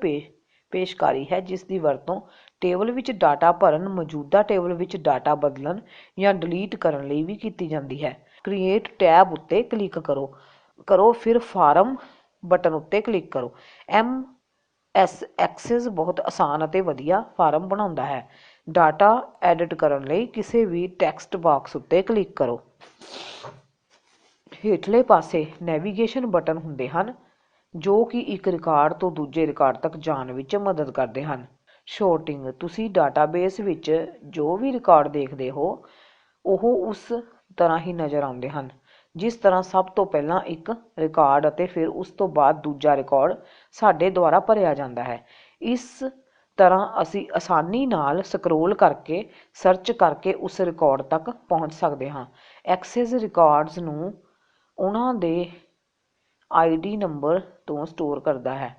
ਪੇਸ਼ਕਾਰੀ ਹੈ, ਜਿਸ ਦੀ ਵਰਤੋਂ ਟੇਬਲ ਵਿੱਚ ਡਾਟਾ ਭਰਨ, ਮੌਜੂਦਾ ਟੇਬਲ ਵਿੱਚ ਡਾਟਾ ਬਦਲਣ ਜਾਂ ਡਿਲੀਟ ਕਰਨ ਲਈ ਵੀ ਕੀਤੀ ਜਾਂਦੀ ਹੈ। ਕ੍ਰੀਏਟ ਟੈਬ ਉੱਤੇ ਕਲਿੱਕ ਕਰੋ, ਫਿਰ ਫਾਰਮ ਬਟਨ ਉੱਤੇ ਕਲਿੱਕ ਕਰੋ। MS ਐਕਸੈਸ ਬਹੁਤ ਆਸਾਨ ਅਤੇ ਵਧੀਆ ਫਾਰਮ ਬਣਾਉਂਦਾ ਹੈ। ਡਾਟਾ ਐਡਿਟ ਕਰਨ ਲਈ ਕਿਸੇ ਵੀ ਟੈਕਸਟ ਬਾਕਸ ਉੱਤੇ ਕਲਿੱਕ ਕਰੋ। ਹੇਠਲੇ ਪਾਸੇ ਨੈਵੀਗੇਸ਼ਨ ਬਟਨ ਹੁੰਦੇ ਹਨ ਜੋ ਕਿ ਇੱਕ ਰਿਕਾਰਡ ਤੋਂ ਦੂਜੇ ਰਿਕਾਰਡ ਤੱਕ ਜਾਣ ਵਿੱਚ ਮਦਦ ਕਰਦੇ ਹਨ। ਸ਼ੋਰਟਿੰਗ। ਤੁਸੀਂ ਡਾਟਾਬੇਸ ਵਿੱਚ ਜੋ ਵੀ ਰਿਕਾਰਡ ਦੇਖਦੇ ਹੋ ਉਹ ਉਸ ਤਰ੍ਹਾਂ ਹੀ ਨਜ਼ਰ ਆਉਂਦੇ ਹਨ, ਜਿਸ ਤਰ੍ਹਾਂ ਸਭ ਤੋਂ ਪਹਿਲਾਂ ਇੱਕ ਰਿਕਾਰਡ ਅਤੇ ਫਿਰ ਉਸ ਤੋਂ ਬਾਅਦ ਦੂਜਾ ਰਿਕਾਰਡ ਸਾਡੇ ਦੁਆਰਾ ਭਰਿਆ ਜਾਂਦਾ ਹੈ। ਇਸ ਤਰ੍ਹਾਂ ਅਸੀਂ ਆਸਾਨੀ ਨਾਲ ਸਕਰੋਲ ਕਰਕੇ ਸਰਚ ਕਰਕੇ ਉਸ ਰਿਕਾਰਡ ਤੱਕ ਪਹੁੰਚ ਸਕਦੇ ਹਾਂ। ਐਕਸੈਸ ਰਿਕਾਰਡਸ ਨੂੰ ਉਹਨਾਂ ਦੇ ਆਈਡੀ ਨੰਬਰ ਤੋਂ ਸਟੋਰ ਕਰਦਾ ਹੈ,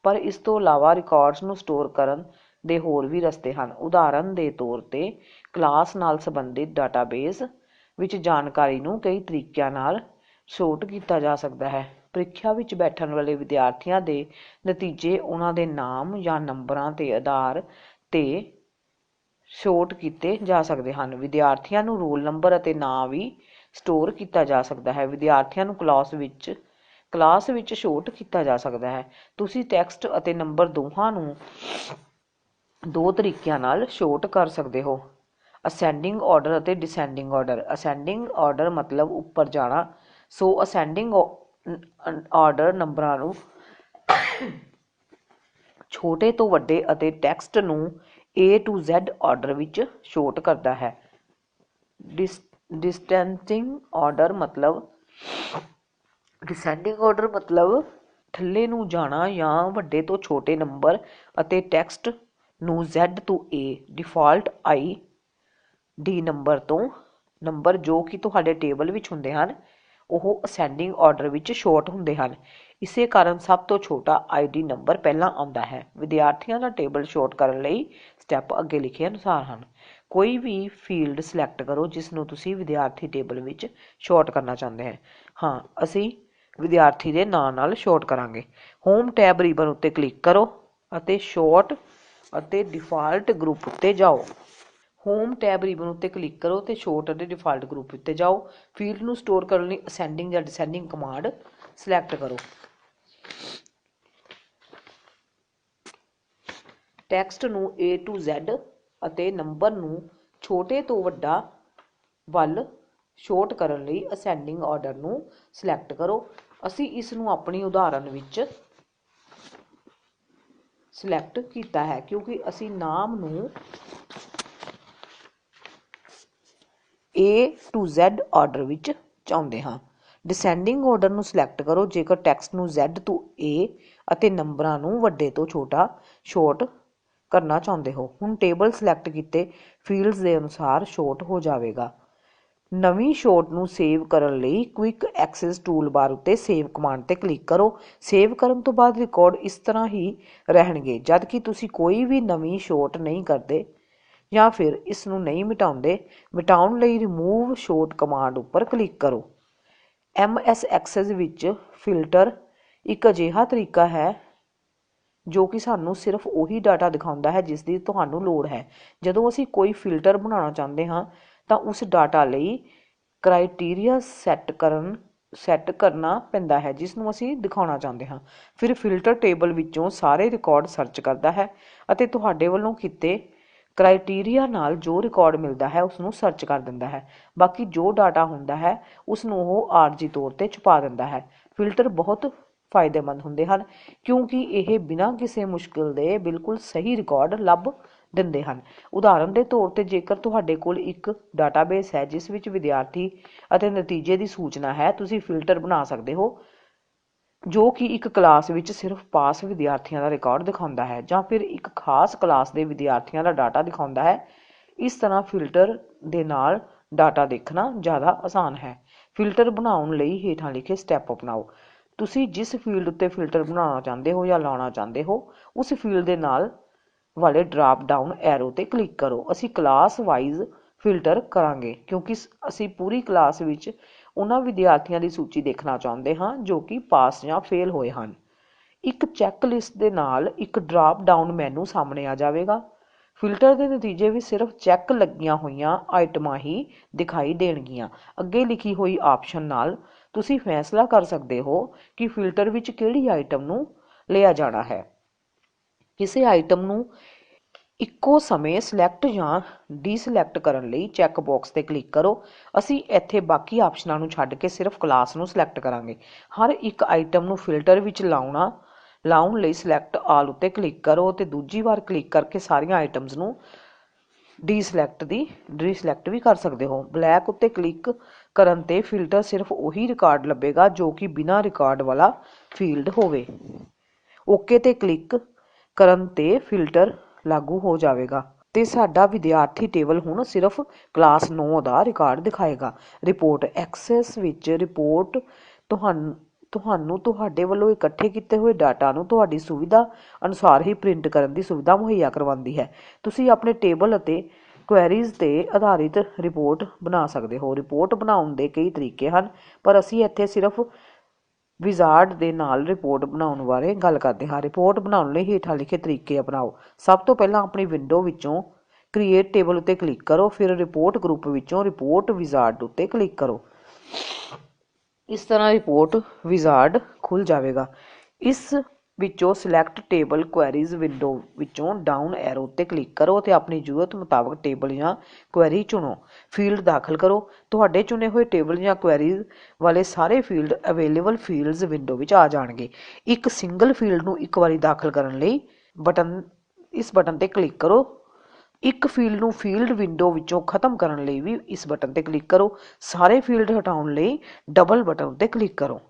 ਪਰ ਇਸ ਤੋਂ ਇਲਾਵਾ ਰਿਕਾਰਡਸ ਨੂੰ ਸਟੋਰ ਕਰਨ ਦੇ ਹੋਰ ਵੀ ਰਸਤੇ ਹਨ। ਉਦਾਹਰਨ ਦੇ ਤੌਰ 'ਤੇ ਕਲਾਸ ਨਾਲ ਸੰਬੰਧਿਤ ਡਾਟਾਬੇਸ ਵਿੱਚ ਜਾਣਕਾਰੀ ਨੂੰ ਕਈ ਤਰੀਕਿਆਂ ਨਾਲ ਸੋਰਟ ਕੀਤਾ ਜਾ ਸਕਦਾ ਹੈ। ਪ੍ਰੀਖਿਆ ਵਿੱਚ ਬੈਠਣ ਵਾਲੇ ਵਿਦਿਆਰਥੀਆਂ ਦੇ ਨਤੀਜੇ ਉਹਨਾਂ ਦੇ ਨਾਮ ਜਾਂ ਨੰਬਰਾਂ ਦੇ ਆਧਾਰ 'ਤੇ ਸੋਰਟ ਕੀਤੇ ਜਾ ਸਕਦੇ ਹਨ। ਵਿਦਿਆਰਥੀਆਂ ਨੂੰ ਰੋਲ ਨੰਬਰ ਅਤੇ ਨਾਂ ਵੀ ਸਟੋਰ ਕੀਤਾ ਜਾ ਸਕਦਾ ਹੈ। ਵਿਦਿਆਰਥੀਆਂ ਨੂੰ ਕਲਾਸ ਵਿੱਚ ਸੋਰਟ ਕੀਤਾ ਜਾ ਸਕਦਾ ਹੈ। ਤੁਸੀਂ ਟੈਕਸਟ ਅਤੇ ਨੰਬਰ ਦੋਹਾਂ ਨੂੰ ਦੋ ਤਰੀਕਿਆਂ ਨਾਲ ਸੋਰਟ ਕਰ ਸਕਦੇ ਹੋ: ਅਸੈਂਡਿੰਗ ਆਰਡਰ ਅਤੇ ਡਿਸੈਂਡਿੰਗ ਆਰਡਰ। ਅਸੈਂਡਿੰਗ ਆਰਡਰ ਮਤਲਬ ਉੱਪਰ ਜਾਣਾ, ਸੋ ਅਸੈਂਡਿੰਗ ਆਰਡਰ ਨੰਬਰਾਂ ਨੂੰ ਛੋਟੇ ਤੋਂ ਵੱਡੇ ਅਤੇ ਟੈਕਸਟ ਨੂੰ A to Z ਆਰਡਰ ਵਿੱਚ ਸੋਰਟ ਕਰਦਾ ਹੈ। ਡਿਸੈਂਡਿੰਗ ਆਰਡਰ ਮਤਲਬ ਥੱਲੇ ਨੂੰ ਜਾਣਾ ਜਾਂ ਵੱਡੇ ਤੋਂ ਛੋਟੇ ਨੰਬਰ ਅਤੇ ਟੈਕਸਟ ਨੂੰ Z ਤੋਂ A ਡਿਫਾਲਟ ID ਨੰਬਰ ਤੋਂ ਨੰਬਰ ਜੋ ਕਿ ਤੁਹਾਡੇ ਟੇਬਲ ਵਿੱਚ ਹੁੰਦੇ ਹਨ ਉਹ ਅਸੈਂਡਿੰਗ ਆਰਡਰ ਵਿੱਚ ਸ਼ੋਰਟ ਹੁੰਦੇ ਹਨ। ਇਸੇ ਕਾਰਨ ਸਭ ਤੋਂ ਛੋਟਾ ID ਨੰਬਰ ਪਹਿਲਾਂ ਆਉਂਦਾ ਹੈ। ਵਿਦਿਆਰਥੀਆਂ ਦਾ ਟੇਬਲ ਸ਼ੋਰਟ ਕਰਨ ਲਈ ਸਟੈਪ ਅੱਗੇ ਲਿਖੇ ਅਨੁਸਾਰ ਹਨ। ਕੋਈ ਵੀ ਫੀਲਡ ਸਿਲੈਕਟ ਕਰੋ ਜਿਸ ਨੂੰ ਤੁਸੀਂ ਵਿਦਿਆਰਥੀ ਟੇਬਲ ਵਿੱਚ ਸ਼ੋਰਟ ਕਰਨਾ ਚਾਹੁੰਦੇ ਹੋ। ਹਾਂ, ਅਸੀਂ ਵਿਦਿਆਰਥੀ ਦੇ ਨਾਂ ਨਾਲ ਸ਼ੋਰਟ ਕਰਾਂਗੇ। ਹੋਮ ਟੈਬ ਰਿਬਨ ਉੱਤੇ ਕਲਿੱਕ ਕਰੋ ਅਤੇ ਸ਼ੋਰਟ ਅਤੇ ਡਿਫਾਲਟ ਗਰੁੱਪ ਉੱਤੇ ਜਾਓ। ਹੋਮ ਟੈਬ ਰਿਬਨ ਉੱਤੇ ਕਲਿੱਕ ਕਰੋ ਅਤੇ ਸ਼ੋਰਟ ਅਤੇ ਡਿਫਾਲਟ ਗਰੁੱਪ ਉੱਤੇ ਜਾਓ। ਫੀਲਡ ਨੂੰ ਸਟੋਰ ਕਰਨ ਲਈ ਅਸੈਂਡਿੰਗ ਜਾਂ ਡਿਸੈਂਡਿੰਗ ਕਮਾਂਡ ਸਿਲੈਕਟ ਕਰੋ। ਟੈਕਸਟ ਨੂੰ A to Z ਅਤੇ ਨੰਬਰ ਨੂੰ ਛੋਟੇ ਤੋਂ ਵੱਡਾ ਵੱਲ ਸ਼ੋਰਟ ਕਰਨ ਲਈ ਅਸੈਂਡਿੰਗ ਆਰਡਰ ਨੂੰ ਸਿਲੈਕਟ ਕਰੋ। ਅਸੀਂ ਇਸ ਨੂੰ ਆਪਣੀ ਉਦਾਹਰਨ ਵਿੱਚ ਸਿਲੈਕਟ ਕੀਤਾ ਹੈ ਕਿਉਂਕਿ ਅਸੀਂ ਨਾਮ ਨੂੰ A to Z ਆਰਡਰ ਵਿੱਚ ਚਾਹੁੰਦੇ ਹਾਂ। ਡਿਸੈਂਡਿੰਗ ਆਰਡਰ ਨੂੰ ਸਿਲੈਕਟ ਕਰੋ ਜੇਕਰ ਟੈਕਸਟ ਨੂੰ Z ਤੋਂ A ਅਤੇ ਨੰਬਰਾਂ ਨੂੰ ਵੱਡੇ ਤੋਂ ਛੋਟਾ ਸ਼ੋਰਟ ਕਰਨਾ ਚਾਹੁੰਦੇ ਹੋ। ਹੁਣ ਟੇਬਲ ਸਿਲੈਕਟ ਕੀਤੇ ਫੀਲਡਸ ਦੇ ਅਨੁਸਾਰ ਸ਼ੋਰਟ ਹੋ ਜਾਵੇਗਾ। ਨਵੀਂ ਸ਼ੋਰਟ ਨੂੰ ਸੇਵ ਕਰਨ ਲਈ ਕੁਇਕ ਐਕਸੈਸ ਟੂਲ ਬਾਰ ਉੱਤੇ ਸੇਵ ਕਮਾਂਡ 'ਤੇ ਕਲਿੱਕ ਕਰੋ। ਸੇਵ ਕਰਨ ਤੋਂ ਬਾਅਦ ਰਿਕਾਰਡ ਇਸ ਤਰ੍ਹਾਂ ਹੀ ਰਹਿਣਗੇ ਜਦ ਕਿ ਤੁਸੀਂ ਕੋਈ ਵੀ ਨਵੀਂ ਸ਼ੋਰਟ ਨਹੀਂ ਕਰਦੇ ਜਾਂ ਫਿਰ ਇਸ ਨੂੰ ਨਹੀਂ ਮਿਟਾਉਂਦੇ। ਮਿਟਾਉਣ ਲਈ ਰਿਮੂਵ ਸ਼ੋਰਟ ਕਮਾਂਡ ਉੱਪਰ ਕਲਿੱਕ ਕਰੋ। MS ਐਕਸੈਸ ਵਿੱਚ ਫਿਲਟਰ ਇੱਕ ਅਜਿਹਾ ਤਰੀਕਾ ਹੈ ਜੋ ਕਿ ਸਾਨੂੰ ਸਿਰਫ ਉਹੀ ਡਾਟਾ ਦਿਖਾਉਂਦਾ ਹੈ ਜਿਸ ਦੀ ਤੁਹਾਨੂੰ ਲੋੜ ਹੈ। ਜਦੋਂ ਅਸੀਂ ਕੋਈ ਫਿਲਟਰ ਬਣਾਉਣਾ ਚਾਹੁੰਦੇ ਹਾਂ ਤਾਂ ਉਸ ਡਾਟਾ ਲਈ ਕ੍ਰਾਈਟੀਰੀਆ ਸੈੱਟ ਕਰਨਾ ਪੈਂਦਾ ਹੈ ਜਿਸ ਨੂੰ ਅਸੀਂ ਦਿਖਾਉਣਾ ਚਾਹੁੰਦੇ ਹਾਂ। ਫਿਰ ਫਿਲਟਰ ਟੇਬਲ ਵਿੱਚੋਂ ਸਾਰੇ ਰਿਕਾਰਡ ਸਰਚ ਕਰਦਾ ਹੈ ਅਤੇ ਤੁਹਾਡੇ ਵੱਲੋਂ ਕੀਤੇ ਕ੍ਰਾਈਟੀਰੀਆ ਨਾਲ ਜੋ ਰਿਕਾਰਡ ਮਿਲਦਾ ਹੈ ਉਸ ਨੂੰ ਸਰਚ ਕਰ ਦਿੰਦਾ ਹੈ। ਬਾਕੀ ਜੋ ਡਾਟਾ ਹੁੰਦਾ ਹੈ ਉਸ ਨੂੰ ਉਹ ਆਰਜੀ ਤੌਰ 'ਤੇ ਛੁਪਾ ਦਿੰਦਾ ਹੈ। ਫਿਲਟਰ ਬਹੁਤ ਫਾਇਦੇਮੰਦ ਹੁੰਦੇ ਹਨ ਕਿਉਂਕਿ ਇਹ ਬਿਨਾਂ ਕਿਸੇ ਮੁਸ਼ਕਿਲ ਦੇ ਬਿਲਕੁਲ ਸਹੀ ਰਿਕਾਰਡ ਲੱਭ ਦਿੰਦੇ ਹਨ। ਉਦਾਹਰਨ ਦੇ ਤੌਰ 'ਤੇ ਜੇਕਰ ਤੁਹਾਡੇ ਕੋਲ ਇੱਕ ਡਾਟਾਬੇਸ ਹੈ ਜਿਸ ਵਿੱਚ ਵਿਦਿਆਰਥੀ ਅਤੇ ਨਤੀਜੇ ਦੀ ਸੂਚਨਾ ਹੈ, ਤੁਸੀਂ ਫਿਲਟਰ ਬਣਾ ਸਕਦੇ ਹੋ ਜੋ ਕਿ ਇੱਕ ਕਲਾਸ ਵਿੱਚ ਸਿਰਫ ਪਾਸ ਵਿਦਿਆਰਥੀਆਂ ਦਾ ਰਿਕਾਰਡ ਦਿਖਾਉਂਦਾ ਹੈ ਜਾਂ ਫਿਰ ਇੱਕ ਖਾਸ ਕਲਾਸ ਦੇ ਵਿਦਿਆਰਥੀਆਂ ਦਾ ਡਾਟਾ ਦਿਖਾਉਂਦਾ ਹੈ। ਇਸ ਤਰ੍ਹਾਂ ਫਿਲਟਰ ਦੇ ਨਾਲ ਡਾਟਾ ਦੇਖਣਾ ਜ਼ਿਆਦਾ ਆਸਾਨ ਹੈ। ਫਿਲਟਰ ਬਣਾਉਣ ਲਈ ਹੇਠਾਂ ਲਿਖੇ ਸਟੈਪ ਅਪਣਾਓ। ਤੁਸੀਂ ਜਿਸ ਫੀਲਡ ਉੱਤੇ ਫਿਲਟਰ ਬਣਾਉਣਾ ਚਾਹੁੰਦੇ ਹੋ ਜਾਂ ਲਾਉਣਾ ਚਾਹੁੰਦੇ ਹੋ ਉਸ ਫੀਲਡ ਦੇ ਨਾਲ ਵਾਲੇ ਡਰਾਪ ਡਾਊਨ ਐਰੋ 'ਤੇ ਕਲਿੱਕ ਕਰੋ। ਅਸੀਂ ਕਲਾਸ ਵਾਈਜ਼ ਫਿਲਟਰ ਕਰਾਂਗੇ ਕਿਉਂਕਿ ਅਸੀਂ ਪੂਰੀ ਕਲਾਸ ਵਿੱਚ ਉਹਨਾਂ ਵਿਦਿਆਰਥੀਆਂ ਦੀ ਸੂਚੀ ਦੇਖਣਾ ਚਾਹੁੰਦੇ ਹਾਂ ਜੋ ਕਿ ਪਾਸ ਜਾਂ ਫੇਲ ਹੋਏ ਹਨ। ਇੱਕ ਚੈੱਕ ਲਿਸਟ ਦੇ ਨਾਲ ਇੱਕ ਡਰਾਪ ਡਾਊਨ ਮੈਨੂ ਸਾਹਮਣੇ ਆ ਜਾਵੇਗਾ। ਫਿਲਟਰ ਦੇ ਨਤੀਜੇ ਵਿੱਚ ਸਿਰਫ ਚੈੱਕ ਲੱਗੀਆਂ ਹੋਈਆਂ ਆਈਟਮਾਂ ਹੀ ਦਿਖਾਈ ਦੇਣਗੀਆਂ। ਅੱਗੇ ਲਿਖੀ ਹੋਈ ਆਪਸ਼ਨ ਨਾਲ ਤੁਸੀਂ ਫੈਸਲਾ ਕਰ ਸਕਦੇ ਹੋ ਕਿ ਫਿਲਟਰ ਵਿੱਚ ਕਿਹੜੀ ਆਈਟਮ ਨੂੰ ਲਿਆ ਜਾਣਾ ਹੈ। ਕਿਸੇ ਆਈਟਮ ਨੂੰ ਇੱਕੋ ਸਮੇਂ ਸਿਲੈਕਟ ਜਾਂ ਡੀਸਿਲੈਕਟ ਕਰਨ ਲਈ ਚੈੱਕ ਬਾਕਸ 'ਤੇ ਕਲਿੱਕ ਕਰੋ। ਅਸੀਂ ਇੱਥੇ ਬਾਕੀ ਆਪਸ਼ਨਾਂ ਨੂੰ ਛੱਡ ਕੇ ਸਿਰਫ ਕਲਾਸ ਨੂੰ ਸਿਲੈਕਟ ਕਰਾਂਗੇ। ਹਰ ਇੱਕ ਆਈਟਮ ਨੂੰ ਫਿਲਟਰ ਵਿੱਚ ਲਾਉਣ ਲਈ ਸਿਲੈਕਟ ਆਲ ਉੱਤੇ ਕਲਿੱਕ ਕਰੋ ਅਤੇ ਦੂਜੀ ਵਾਰ ਕਲਿੱਕ ਕਰਕੇ ਸਾਰੀਆਂ ਆਈਟਮਸ ਨੂੰ ਡੀਸਿਲੈਕਟ ਵੀ ਕਰ ਸਕਦੇ ਹੋ। ਬਲੈਕ ਉੱਤੇ ਕਲਿੱਕ ਕਰਨ 'ਤੇ ਫਿਲਟਰ ਸਿਰਫ ਉਹੀ ਰਿਕਾਰਡ ਲੱਭੇਗਾ ਜੋ ਕਿ ਬਿਨਾਂ ਰਿਕਾਰਡ ਵਾਲਾ ਫੀਲਡ ਹੋਵੇ। ਓਕੇ 'ਤੇ ਕਲਿੱਕ ਕਰਨ 'ਤੇ ਫਿਲਟਰ ਲਾਗੂ ਹੋ ਜਾਵੇਗਾ ਤੇ ਸਾਡਾ ਵਿਦਿਆਰਥੀ ਟੇਬਲ ਹੁਣ ਸਿਰਫ ਕਲਾਸ 9 ਦਾ ਰਿਕਾਰਡ ਦਿਖਾਏਗਾ। ਰਿਪੋਰਟ ਐਕਸੈਸ ਵਿੱਚ ਰਿਪੋਰਟ ਤੁਹਾਨੂੰ ਤੁਹਾਡੇ ਵੱਲੋਂ ਇਕੱਠੇ ਕੀਤੇ ਹੋਏ ਡਾਟਾ ਨੂੰ ਤੁਹਾਡੀ ਸੁਵਿਧਾ ਅਨੁਸਾਰ ਹੀ ਪ੍ਰਿੰਟ ਕਰਨ ਦੀ ਸੁਵਿਧਾ ਮੁਹੱਈਆ ਕਰਵਾਉਂਦੀ ਹੈ। ਤੁਸੀਂ ਆਪਣੇ ਟੇਬਲ ਅਤੇ ਕੁਐਰੀਜ਼ 'ਤੇ ਆਧਾਰਿਤ ਰਿਪੋਰਟ ਬਣਾ ਸਕਦੇ ਹੋ। ਰਿਪੋਰਟ ਬਣਾਉਣ ਦੇ ਕਈ ਤਰੀਕੇ ਹਨ ਪਰ ਅਸੀਂ ਇੱਥੇ ਸਿਰਫ ਵਿਜ਼ਾਰਡ ਦੇ ਨਾਲ ਰਿਪੋਰਟ ਬਣਾਉਣ ਬਾਰੇ ਗੱਲ ਕਰਦੇ ਹਾਂ। ਰਿਪੋਰਟ ਬਣਾਉਣ ਲਈ ਹੇਠਾਂ ਲਿਖੇ ਤਰੀਕੇ ਅਪਣਾਓ। ਸਭ ਤੋਂ ਪਹਿਲਾਂ ਆਪਣੀ ਵਿੰਡੋ ਵਿੱਚੋਂ ਕ੍ਰੀਏਟ ਟੇਬਲ ਉੱਤੇ ਕਲਿੱਕ ਕਰੋ। ਫਿਰ ਰਿਪੋਰਟ ਗਰੁੱਪ ਵਿੱਚੋਂ ਰਿਪੋਰਟ ਵਿਜ਼ਾਰਡ ਉੱਤੇ ਕਲਿੱਕ ਕਰੋ। ਇਸ ਤਰ੍ਹਾਂ ਰਿਪੋਰਟ ਵਿਜ਼ਾਰਡ ਖੁੱਲ੍ਹ ਜਾਵੇਗਾ। ਇਸ ਵਿੱਚੋਂ ਸਿਲੈਕਟ ਟੇਬਲ ਕੁਐਰੀਜ਼ ਵਿੰਡੋ ਵਿੱਚੋਂ ਡਾਊਨ ਐਰੋ ਉੱਤੇ ਕਲਿੱਕ ਕਰੋ ਅਤੇ ਆਪਣੀ ਜ਼ਰੂਰਤ ਮੁਤਾਬਕ ਟੇਬਲ ਜਾਂ ਕੁਐਰੀ ਚੁਣੋ। ਫੀਲਡ ਦਾਖਲ ਕਰੋ। ਤੁਹਾਡੇ ਚੁਣੇ ਹੋਏ ਟੇਬਲ ਜਾਂ ਕੁਐਰੀਜ਼ ਵਾਲੇ ਸਾਰੇ ਫੀਲਡ ਅਵੇਲੇਬਲ ਫੀਲਡਜ਼ ਵਿੰਡੋ ਵਿੱਚ ਆ ਜਾਣਗੇ। ਇੱਕ ਸਿੰਗਲ ਫੀਲਡ ਨੂੰ ਇੱਕ ਵਾਰੀ ਦਾਖਲ ਕਰਨ ਲਈ ਇਸ ਬਟਨ 'ਤੇ ਕਲਿੱਕ ਕਰੋ। ਇੱਕ ਫੀਲਡ ਨੂੰ ਫੀਲਡ ਵਿੰਡੋ ਵਿੱਚੋਂ ਖਤਮ ਕਰਨ ਲਈ ਵੀ ਇਸ ਬਟਨ 'ਤੇ ਕਲਿੱਕ ਕਰੋ। ਸਾਰੇ ਫੀਲਡ ਹਟਾਉਣ ਲਈ ਡਬਲ ਬਟਨ ਉੱਤੇ ਕਲਿੱਕ ਕਰੋ।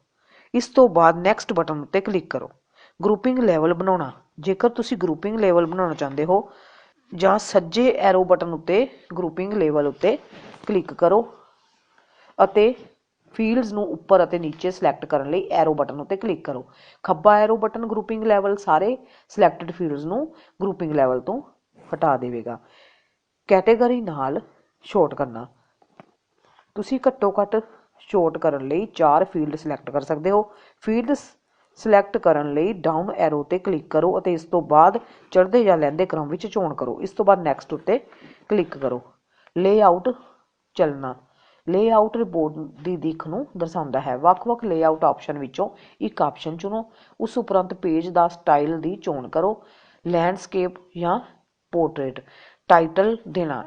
ਇਸ ਤੋਂ ਬਾਅਦ ਨੈਕਸਟ ਬਟਨ ਉੱਤੇ ਕਲਿੱਕ ਕਰੋ। ਗਰੁੱਪਿੰਗ ਲੈਵਲ ਬਣਾਉਣਾ, ਜੇਕਰ ਤੁਸੀਂ ਗਰੁੱਪਿੰਗ ਲੈਵਲ ਬਣਾਉਣਾ ਚਾਹੁੰਦੇ ਹੋ ਜਾਂ ਸੱਜੇ ਐਰੋ ਬਟਨ ਉੱਤੇ ਗਰੁੱਪਿੰਗ ਲੈਵਲ ਉੱਤੇ ਕਲਿੱਕ ਕਰੋ ਅਤੇ ਫੀਲਡਸ ਨੂੰ ਉੱਪਰ ਅਤੇ ਨੀਚੇ ਸਿਲੈਕਟ ਕਰਨ ਲਈ ਐਰੋ ਬਟਨ ਉੱਤੇ ਕਲਿੱਕ ਕਰੋ। ਖੱਬਾ ਐਰੋ ਬਟਨ ਗਰੁੱਪਿੰਗ ਲੈਵਲ ਸਾਰੇ ਸਿਲੈਕਟਡ ਫੀਲਡਸ ਨੂੰ ਗਰੁੱਪਿੰਗ ਲੈਵਲ ਤੋਂ ਹਟਾ ਦੇਵੇਗਾ। ਕੈਟੇਗਰੀ ਨਾਲ ਸ਼ੋਰਟ ਕਰਨਾ, ਤੁਸੀਂ ਘੱਟੋ ਘੱਟ ਸ਼ੋਰਟ ਕਰਨ ਲਈ 4 ਫੀਲਡ ਸਿਲੈਕਟ ਕਰ ਸਕਦੇ ਹੋ। ਫੀਲਡ ਸਿਲੈਕਟ ਕਰਨ ਲਈ ਡਾਊਨ ਐਰੋ ਤੇ ਕਲਿੱਕ ਕਰੋ ਅਤੇ ਇਸ ਤੋਂ ਬਾਅਦ ਚੜ੍ਹਦੇ ਜਾਂ ਲਹਿੰਦੇ ਕ੍ਰਮ ਵਿੱਚ ਚੋਣ ਕਰੋ। ਇਸ ਤੋਂ ਬਾਅਦ ਨੈਕਸਟ ਉੱਤੇ ਕਲਿੱਕ ਕਰੋ। ਲੇਆਊਟ ਚੱਲਣਾ, ਲੇਆਊਟ ਰਿਪੋਰਟ ਦੀ ਦਿੱਖ ਨੂੰ ਦਰਸਾਉਂਦਾ ਹੈ। ਵੱਖ-ਵੱਖ ਲੇਆਊਟ ਆਪਸ਼ਨ ਵਿੱਚੋਂ ਇੱਕ ਆਪਸ਼ਨ ਚੁਣੋ। ਉਸ ਉਪਰੰਤ ਪੇਜ ਦਾ ਸਟਾਈਲ ਦੀ ਚੋਣ ਕਰੋ, ਲੈਂਡਸਕੇਪ ਜਾਂ ਪੋਰਟਰੇਟ। ਟਾਈਟਲ ਦੇਣਾ,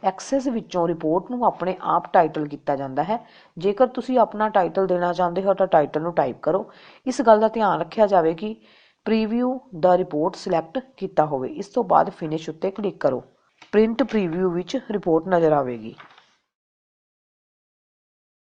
ਐਕਸੈਸ ਵਿੱਚੋਂ ਰਿਪੋਰਟ ਨੂੰ ਆਪਣੇ ਆਪ ਟਾਈਟਲ ਕੀਤਾ ਜਾਂਦਾ ਹੈ। ਜੇਕਰ ਤੁਸੀਂ ਆਪਣਾ ਟਾਈਟਲ ਦੇਣਾ ਚਾਹੁੰਦੇ ਹੋ ਤਾਂ ਟਾਈਟਲ ਨੂੰ ਟਾਈਪ ਕਰੋ। ਇਸ ਗੱਲ ਦਾ ਧਿਆਨ ਰੱਖਿਆ ਜਾਵੇ ਕਿ ਪ੍ਰੀਵਿਊ ਦਾ ਰਿਪੋਰਟ ਸਿਲੈਕਟ ਕੀਤਾ ਹੋਵੇ। ਇਸ ਤੋਂ ਬਾਅਦ ਫਿਨਿਸ਼ ਉੱਤੇ ਕਲਿੱਕ ਕਰੋ। ਪ੍ਰਿੰਟ ਪ੍ਰੀਵਿਊ ਵਿੱਚ ਰਿਪੋਰਟ ਨਜ਼ਰ ਆਵੇਗੀ।